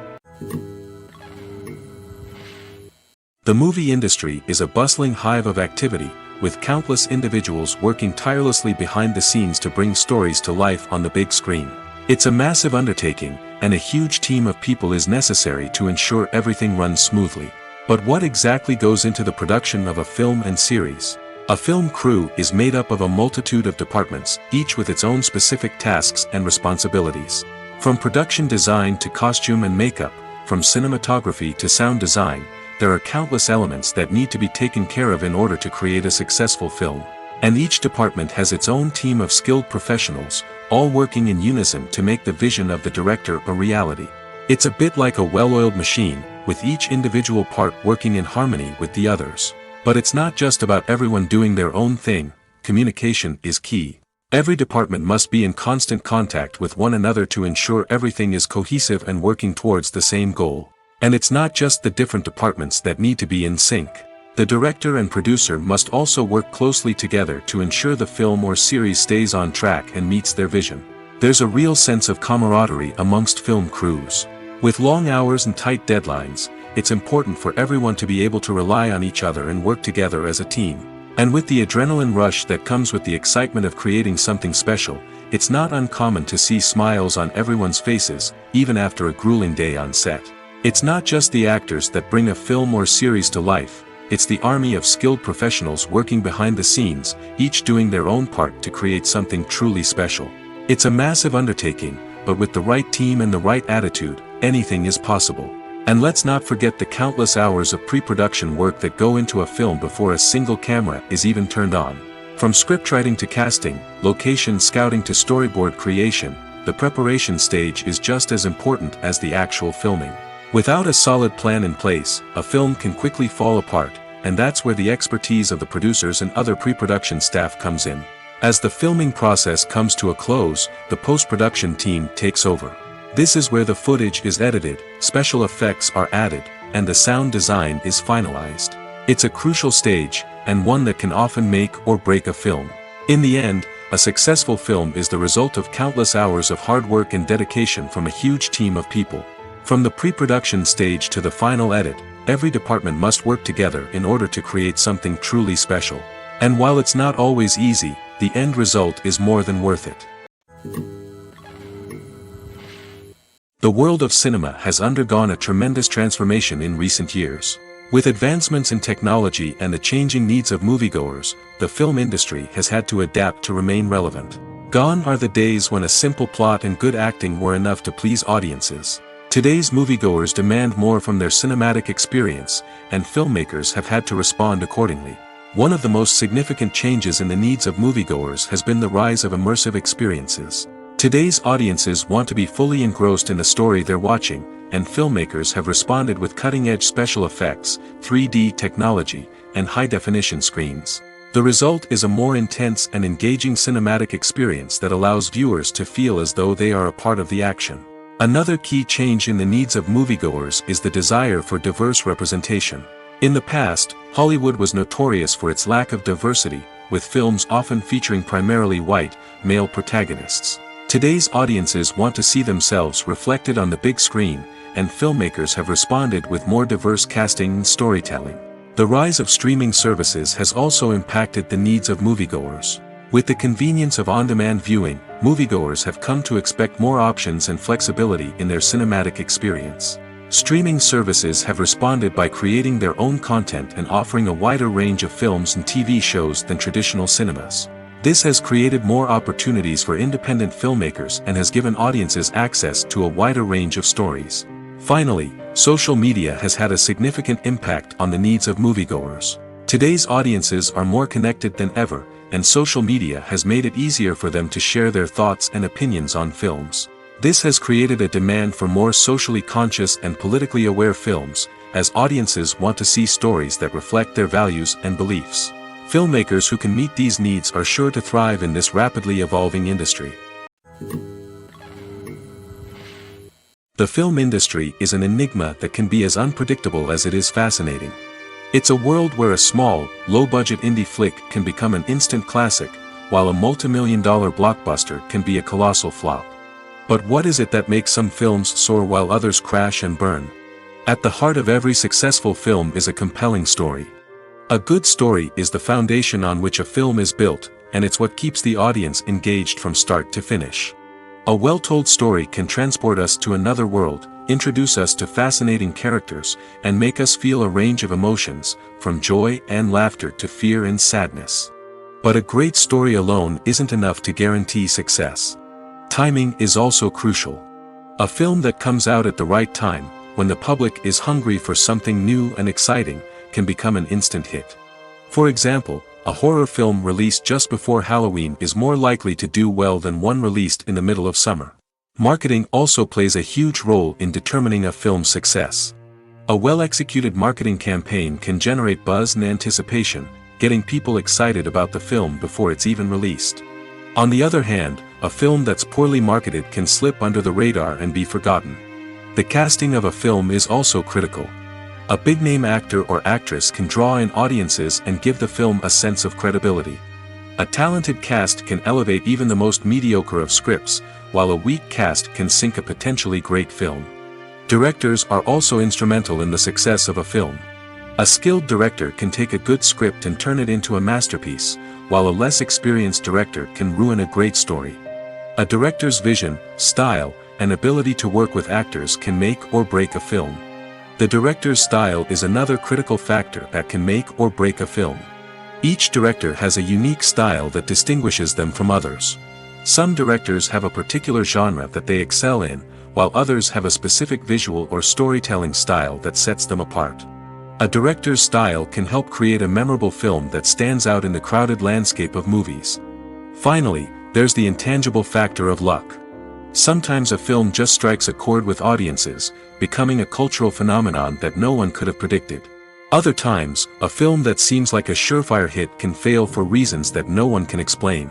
S1: The movie industry is a bustling hive of activity, with countless individuals working tirelessly behind the scenes to bring stories to life on the big screen. It's a massive undertaking, and a huge team of people is necessary to ensure everything runs smoothly. But what exactly goes into the production of a film and series? A film crew is made up of a multitude of departments, each with its own specific tasks and responsibilities. From production design to costume and makeup, from cinematography to sound design, there are countless elements that need to be taken care of in order to create a successful film. And each department has its own team of skilled professionals, all working in unison to make the vision of the director a reality. It's a bit like a well-oiled machine, with each individual part working in harmony with the others. But it's not just about everyone doing their own thing. Communication is key. Every department must be in constant contact with one another to ensure everything is cohesive and working towards the same goal. And it's not just the different departments that need to be in sync. The director and producer must also work closely together to ensure the film or series stays on track and meets their vision. There's a real sense of camaraderie amongst film crews. With long hours and tight deadlines, it's important for everyone to be able to rely on each other and work together as a team. And with the adrenaline rush that comes with the excitement of creating something special, it's not uncommon to see smiles on everyone's faces, even after a grueling day on set. It's not just the actors that bring a film or series to life, it's the army of skilled professionals working behind the scenes, each doing their own part to create something truly special. It's a massive undertaking, but with the right team and the right attitude, anything is possible. And let's not forget the countless hours of pre-production work that go into a film before a single camera is even turned on. From scriptwriting to casting, location scouting to storyboard creation, the preparation stage is just as important as the actual filming. Without a solid plan in place, a film can quickly fall apart, and that's where the expertise of the producers and other pre-production staff comes in. As the filming process comes to a close, the post-production team takes over. This is where the footage is edited, special effects are added, and the sound design is finalized. It's a crucial stage, and one that can often make or break a film. In the end, a successful film is the result of countless hours of hard work and dedication from a huge team of people. From the pre-production stage to the final edit, every department must work together in order to create something truly special. And while it's not always easy, the end result is more than worth it. The world of cinema has undergone a tremendous transformation in recent years. With advancements in technology and the changing needs of moviegoers, the film industry has had to adapt to remain relevant. Gone are the days when a simple plot and good acting were enough to please audiences. Today's moviegoers demand more from their cinematic experience, and filmmakers have had to respond accordingly. One of the most significant changes in the needs of moviegoers has been the rise of immersive experiences. Today's audiences want to be fully engrossed in the story they're watching, and filmmakers have responded with cutting-edge special effects, 3D technology, and high-definition screens. The result is a more intense and engaging cinematic experience that allows viewers to feel as though they are a part of the action. Another key change in the needs of moviegoers is the desire for diverse representation. In the past, Hollywood was notorious for its lack of diversity, with films often featuring primarily white, male protagonists. Today's audiences want to see themselves reflected on the big screen, and filmmakers have responded with more diverse casting and storytelling. The rise of streaming services has also impacted the needs of moviegoers. With the convenience of on-demand viewing, moviegoers have come to expect more options and flexibility in their cinematic experience. Streaming services have responded by creating their own content and offering a wider range of films and TV shows than traditional cinemas. This has created more opportunities for independent filmmakers and has given audiences access to a wider range of stories. Finally, social media has had a significant impact on the needs of moviegoers. Today's audiences are more connected than ever, and social media has made it easier for them to share their thoughts and opinions on films. This has created a demand for more socially conscious and politically aware films, as audiences want to see stories that reflect their values and beliefs. Filmmakers who can meet these needs are sure to thrive in this rapidly evolving industry. The film industry is an enigma that can be as unpredictable as it is fascinating. It's a world where a small, low-budget indie flick can become an instant classic, while a multi-million-dollar blockbuster can be a colossal flop. But what is it that makes some films soar while others crash and burn? At the heart of every successful film is a compelling story. A good story is the foundation on which a film is built, and it's what keeps the audience engaged from start to finish. A well-told story can transport us to another world, introduce us to fascinating characters, and make us feel a range of emotions, from joy and laughter to fear and sadness. But a great story alone isn't enough to guarantee success. Timing is also crucial. A film that comes out at the right time, when the public is hungry for something new and exciting, can become an instant hit. For example, a horror film released just before Halloween is more likely to do well than one released in the middle of summer. Marketing also plays a huge role in determining a film's success. A well-executed marketing campaign can generate buzz and anticipation, getting people excited about the film before it's even released. On the other hand, a film that's poorly marketed can slip under the radar and be forgotten. The casting of a film is also critical. A big-name actor or actress can draw in audiences and give the film a sense of credibility. A talented cast can elevate even the most mediocre of scripts, while a weak cast can sink a potentially great film. Directors are also instrumental in the success of a film. A skilled director can take a good script and turn it into a masterpiece, while a less experienced director can ruin a great story. A director's vision, style, and ability to work with actors can make or break a film. The director's style is another critical factor that can make or break a film. Each director has a unique style that distinguishes them from others. Some directors have a particular genre that they excel in, while others have a specific visual or storytelling style that sets them apart. A director's style can help create a memorable film that stands out in the crowded landscape of movies. Finally, there's the intangible factor of luck. Sometimes a film just strikes a chord with audiences, becoming a cultural phenomenon that no one could have predicted. Other times, a film that seems like a surefire hit can fail for reasons that no one can explain.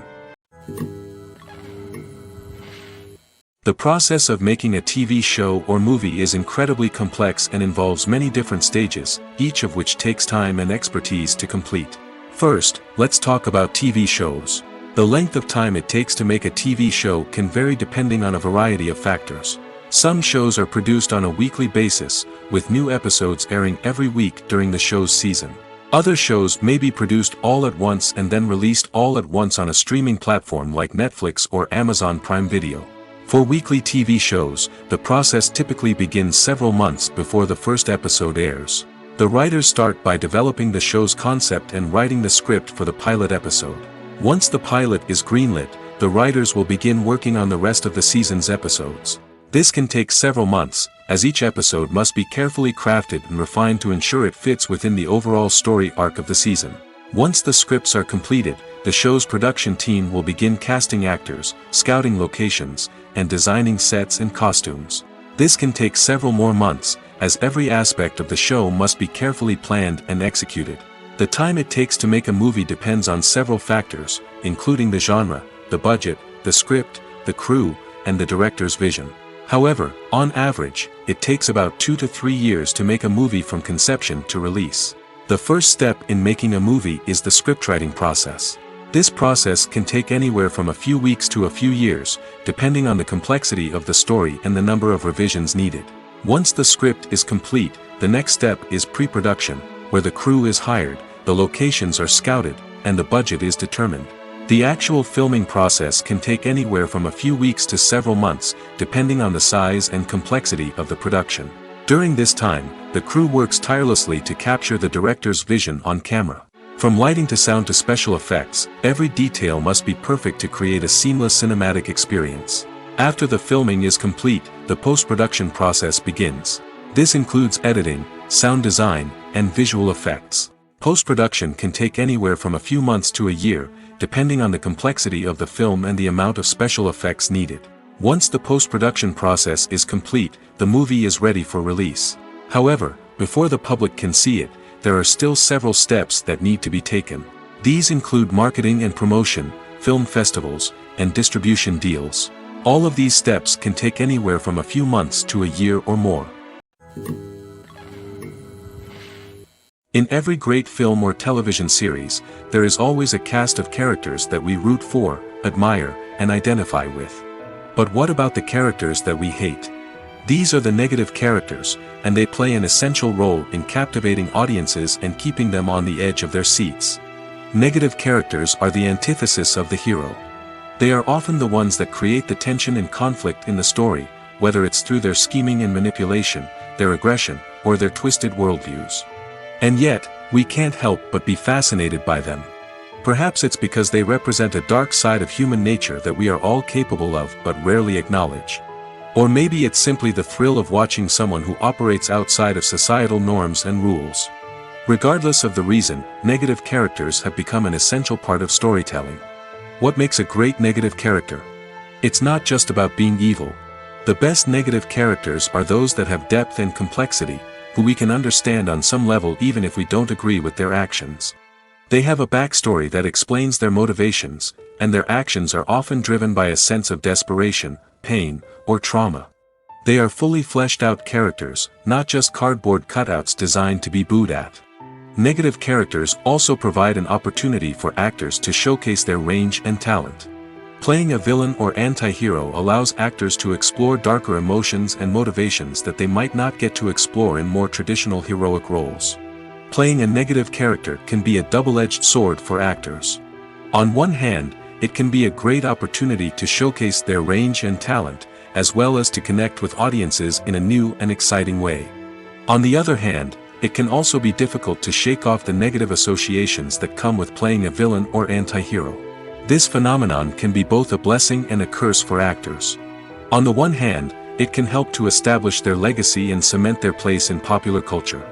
S1: The process of making a TV show or movie is incredibly complex and involves many different stages, each of which takes time and expertise to complete. First, let's talk about TV shows. The length of time it takes to make a TV show can vary depending on a variety of factors. Some shows are produced on a weekly basis, with new episodes airing every week during the show's season. Other shows may be produced all at once and then released all at once on a streaming platform like Netflix or Amazon Prime Video. For weekly TV shows, the process typically begins several months before the first episode airs. The writers start by developing the show's concept and writing the script for the pilot episode. Once the pilot is greenlit, the writers will begin working on the rest of the season's episodes. This can take several months, as each episode must be carefully crafted and refined to ensure it fits within the overall story arc of the season. Once the scripts are completed, the show's production team will begin casting actors, scouting locations, and designing sets and costumes. This can take several more months, as every aspect of the show must be carefully planned and executed. The time it takes to make a movie depends on several factors, including the genre, the budget, the script, the crew, and the director's vision. However, on average, it takes about 2 to 3 years to make a movie from conception to release. The first step in making a movie is the scriptwriting process. This process can take anywhere from a few weeks to a few years, depending on the complexity of the story and the number of revisions needed. Once the script is complete, the next step is pre-production, where the crew is hired, the locations are scouted, and the budget is determined. The actual filming process can take anywhere from a few weeks to several months, depending on the size and complexity of the production. During this time, the crew works tirelessly to capture the director's vision on camera. From lighting to sound to special effects, every detail must be perfect to create a seamless cinematic experience. After the filming is complete, the post-production process begins. This includes editing, sound design, and visual effects. Post-production can take anywhere from a few months to a year, depending on the complexity of the film and the amount of special effects needed. Once the post-production process is complete, the movie is ready for release. However, before the public can see it, there are still several steps that need to be taken. These include marketing and promotion, film festivals, and distribution deals. All of these steps can take anywhere from a few months to a year or more. In every great film or television series, there is always a cast of characters that we root for, admire, and identify with. But what about the characters that we hate? These are the negative characters, and they play an essential role in captivating audiences and keeping them on the edge of their seats. Negative characters are the antithesis of the hero. They are often the ones that create the tension and conflict in the story, whether it's through their scheming and manipulation, their aggression, or their twisted worldviews. And yet, we can't help but be fascinated by them. Perhaps it's because they represent a dark side of human nature that we are all capable of but rarely acknowledge. Or maybe it's simply the thrill of watching someone who operates outside of societal norms and rules. Regardless of the reason, negative characters have become an essential part of storytelling. What makes a great negative character? It's not just about being evil. The best negative characters are those that have depth and complexity, who we can understand on some level even if we don't agree with their actions. They have a backstory that explains their motivations, and their actions are often driven by a sense of desperation, pain, or trauma. They are fully fleshed out characters, not just cardboard cutouts designed to be booed at. Negative characters also provide an opportunity for actors to showcase their range and talent. Playing a villain or anti-hero allows actors to explore darker emotions and motivations that they might not get to explore in more traditional heroic roles. Playing a negative character can be a double-edged sword for actors. On one hand, it can be a great opportunity to showcase their range and talent, as well as to connect with audiences in a new and exciting way. On the other hand, it can also be difficult to shake off the negative associations that come with playing a villain or anti-hero. This phenomenon can be both a blessing and a curse for actors. On the one hand, it can help to establish their legacy and cement their place in popular culture.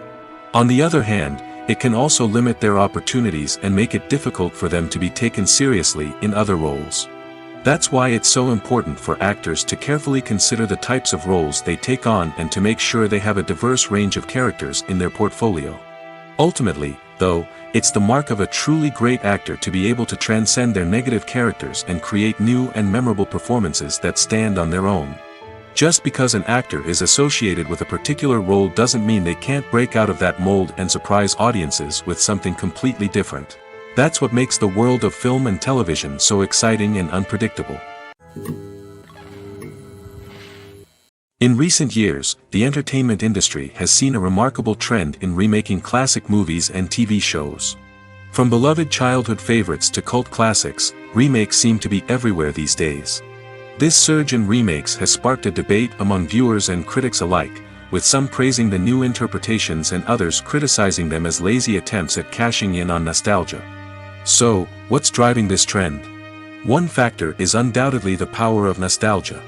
S1: On the other hand, it can also limit their opportunities and make it difficult for them to be taken seriously in other roles. That's why it's so important for actors to carefully consider the types of roles they take on and to make sure they have a diverse range of characters in their portfolio. Ultimately, though, it's the mark of a truly great actor to be able to transcend their negative characters and create new and memorable performances that stand on their own. Just because an actor is associated with a particular role doesn't mean they can't break out of that mold and surprise audiences with something completely different. That's what makes the world of film and television so exciting and unpredictable. In recent years, the entertainment industry has seen a remarkable trend in remaking classic movies and TV shows. From beloved childhood favorites to cult classics, remakes seem to be everywhere these days. This surge in remakes has sparked a debate among viewers and critics alike, with some praising the new interpretations and others criticizing them as lazy attempts at cashing in on nostalgia. So, what's driving this trend? One factor is undoubtedly the power of nostalgia.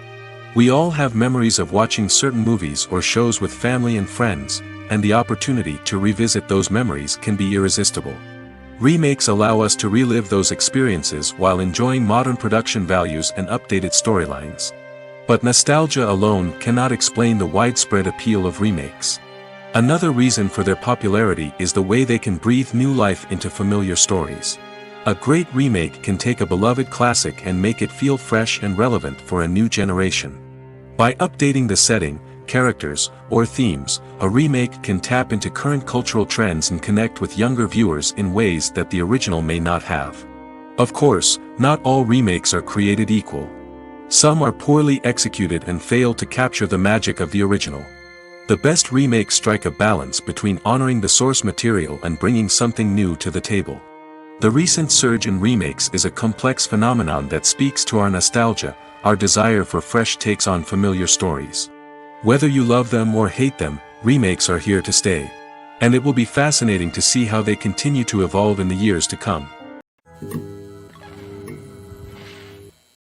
S1: We all have memories of watching certain movies or shows with family and friends, and the opportunity to revisit those memories can be irresistible. Remakes allow us to relive those experiences while enjoying modern production values and updated storylines. But nostalgia alone cannot explain the widespread appeal of remakes. Another reason for their popularity is the way they can breathe new life into familiar stories. A great remake can take a beloved classic and make it feel fresh and relevant for a new generation. By updating the setting, characters, or themes, a remake can tap into current cultural trends and connect with younger viewers in ways that the original may not have. Of course, not all remakes are created equal. Some are poorly executed and fail to capture the magic of the original. The best remakes strike a balance between honoring the source material and bringing something new to the table. The recent surge in remakes is a complex phenomenon that speaks to our nostalgia, our desire for fresh takes on familiar stories. Whether you love them or hate them, remakes are here to stay. And it will be fascinating to see how they continue to evolve in the years to come.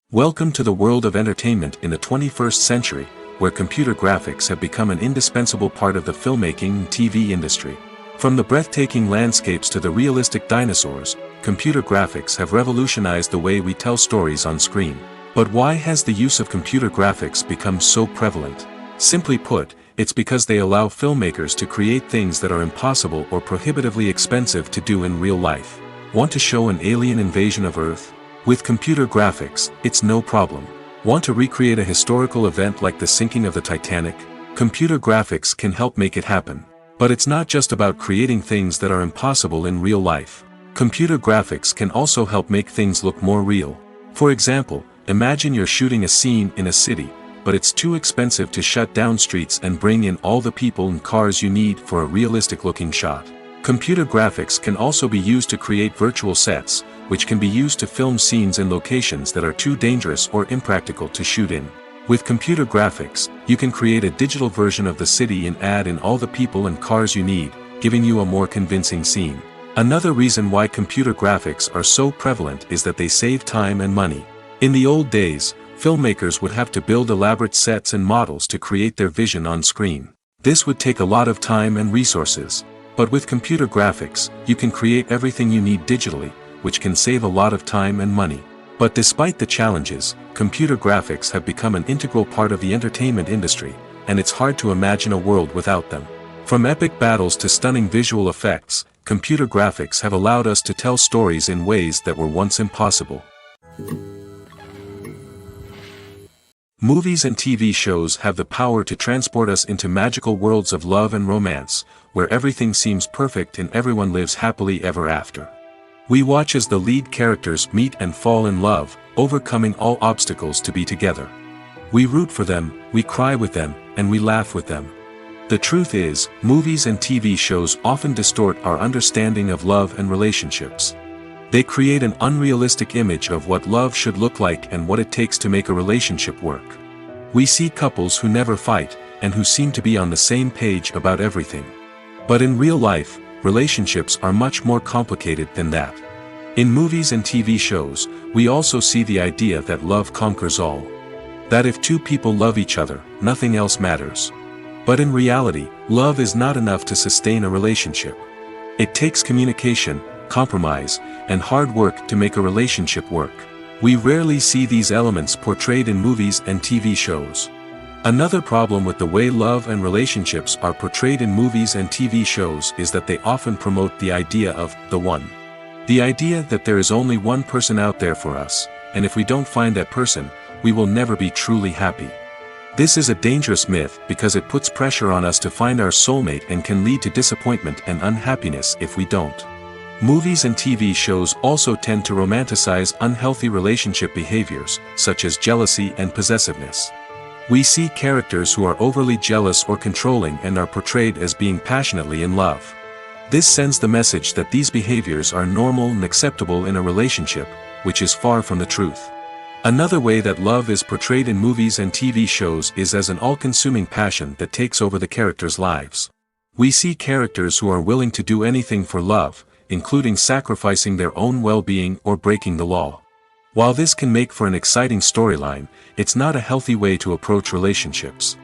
S1: Welcome to the world of entertainment in the 21st century, where computer graphics have become an indispensable part of the filmmaking and TV industry. From the breathtaking landscapes to the realistic dinosaurs, computer graphics have revolutionized the way we tell stories on screen. But why has the use of computer graphics become so prevalent? Simply put, it's because they allow filmmakers to create things that are impossible or prohibitively expensive to do in real life. Want to show an alien invasion of Earth? With computer graphics, it's no problem. Want to recreate a historical event like the sinking of the Titanic? Computer graphics can help make it happen. But it's not just about creating things that are impossible in real life. Computer graphics can also help make things look more real. For example, imagine you're shooting a scene in a city, but it's too expensive to shut down streets and bring in all the people and cars you need for a realistic-looking shot. Computer graphics can also be used to create virtual sets, which can be used to film scenes in locations that are too dangerous or impractical to shoot in. With computer graphics, you can create a digital version of the city and add in all the people and cars you need, giving you a more convincing scene. Another reason why computer graphics are so prevalent is that they save time and money. In the old days, filmmakers would have to build elaborate sets and models to create their vision on screen. This would take a lot of time and resources. But with computer graphics, you can create everything you need digitally, which can save a lot of time and money. But despite the challenges, computer graphics have become an integral part of the entertainment industry, and it's hard to imagine a world without them. From epic battles to stunning visual effects, computer graphics have allowed us to tell stories in ways that were once impossible. Movies and TV shows have the power to transport us into magical worlds of love and romance, where everything seems perfect and everyone lives happily ever after. We watch as the lead characters meet and fall in love, overcoming all obstacles to be together. We root for them, we cry with them, and we laugh with them. The truth is, movies and TV shows often distort our understanding of love and relationships. They create an unrealistic image of what love should look like and what it takes to make a relationship work. We see couples who never fight, and who seem to be on the same page about everything. But in real life, relationships are much more complicated than that. In movies and TV shows, we also see the idea that love conquers all. That if two people love each other, nothing else matters. But in reality, love is not enough to sustain a relationship. It takes communication, compromise, and hard work to make a relationship work. We rarely see these elements portrayed in movies and TV shows. Another problem with the way love and relationships are portrayed in movies and TV shows is that they often promote the idea of the one. The idea that there is only one person out there for us, and if we don't find that person, we will never be truly happy. This is a dangerous myth because it puts pressure on us to find our soulmate and can lead to disappointment and unhappiness if we don't. Movies and TV shows also tend to romanticize unhealthy relationship behaviors, such as jealousy and possessiveness. We see characters who are overly jealous or controlling and are portrayed as being passionately in love. This sends the message that these behaviors are normal and acceptable in a relationship, which is far from the truth. Another way that love is portrayed in movies and TV shows is as an all-consuming passion that takes over the characters' lives. We see characters who are willing to do anything for love, including sacrificing their own well-being or breaking the law. While this can make for an exciting storyline, it's not a healthy way to approach relationships.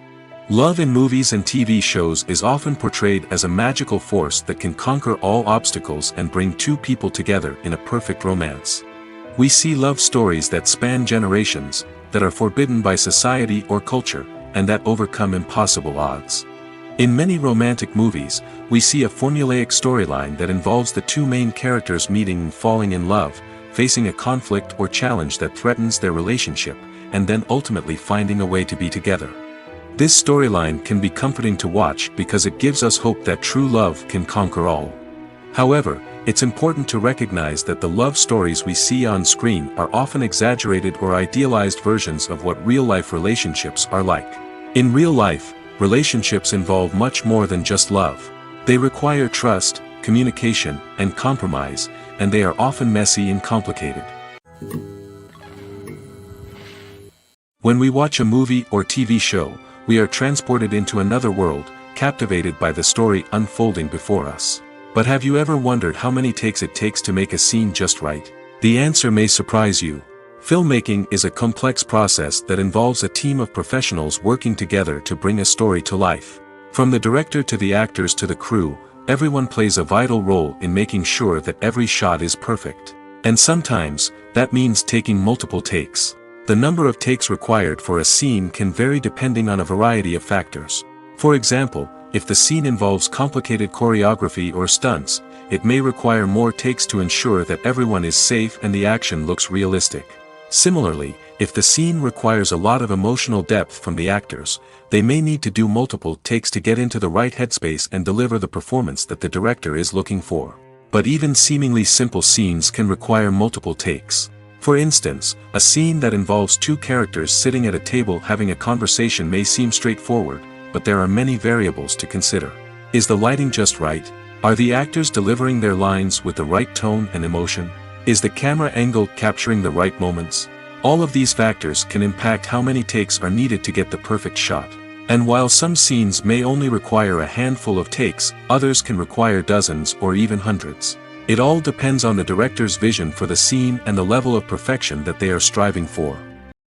S1: Love in movies and TV shows is often portrayed as a magical force that can conquer all obstacles and bring two people together in a perfect romance. We see love stories that span generations, that are forbidden by society or culture, and that overcome impossible odds. In many romantic movies, we see a formulaic storyline that involves the two main characters meeting and falling in love, facing a conflict or challenge that threatens their relationship, and then ultimately finding a way to be together. This storyline can be comforting to watch because it gives us hope that true love can conquer all. However, it's important to recognize that the love stories we see on screen are often exaggerated or idealized versions of what real-life relationships are like. In real life, relationships involve much more than just love. They require trust, communication, and compromise, and they are often messy and complicated. When we watch a movie or TV show, we are transported into another world, captivated by the story unfolding before us. But have you ever wondered how many takes it takes to make a scene just right? The answer may surprise you. Filmmaking is a complex process that involves a team of professionals working together to bring a story to life. From the director to the actors to the crew, everyone plays a vital role in making sure that every shot is perfect. And sometimes, that means taking multiple takes. The number of takes required for a scene can vary depending on a variety of factors. For example, if the scene involves complicated choreography or stunts, it may require more takes to ensure that everyone is safe and the action looks realistic. Similarly, if the scene requires a lot of emotional depth from the actors, they may need to do multiple takes to get into the right headspace and deliver the performance that the director is looking for. But even seemingly simple scenes can require multiple takes. For instance, a scene that involves two characters sitting at a table having a conversation may seem straightforward, but there are many variables to consider. Is the lighting just right? Are the actors delivering their lines with the right tone and emotion? Is the camera angle capturing the right moments? All of these factors can impact how many takes are needed to get the perfect shot. And while some scenes may only require a handful of takes, others can require dozens or even hundreds. It all depends on the director's vision for the scene and the level of perfection that they are striving for.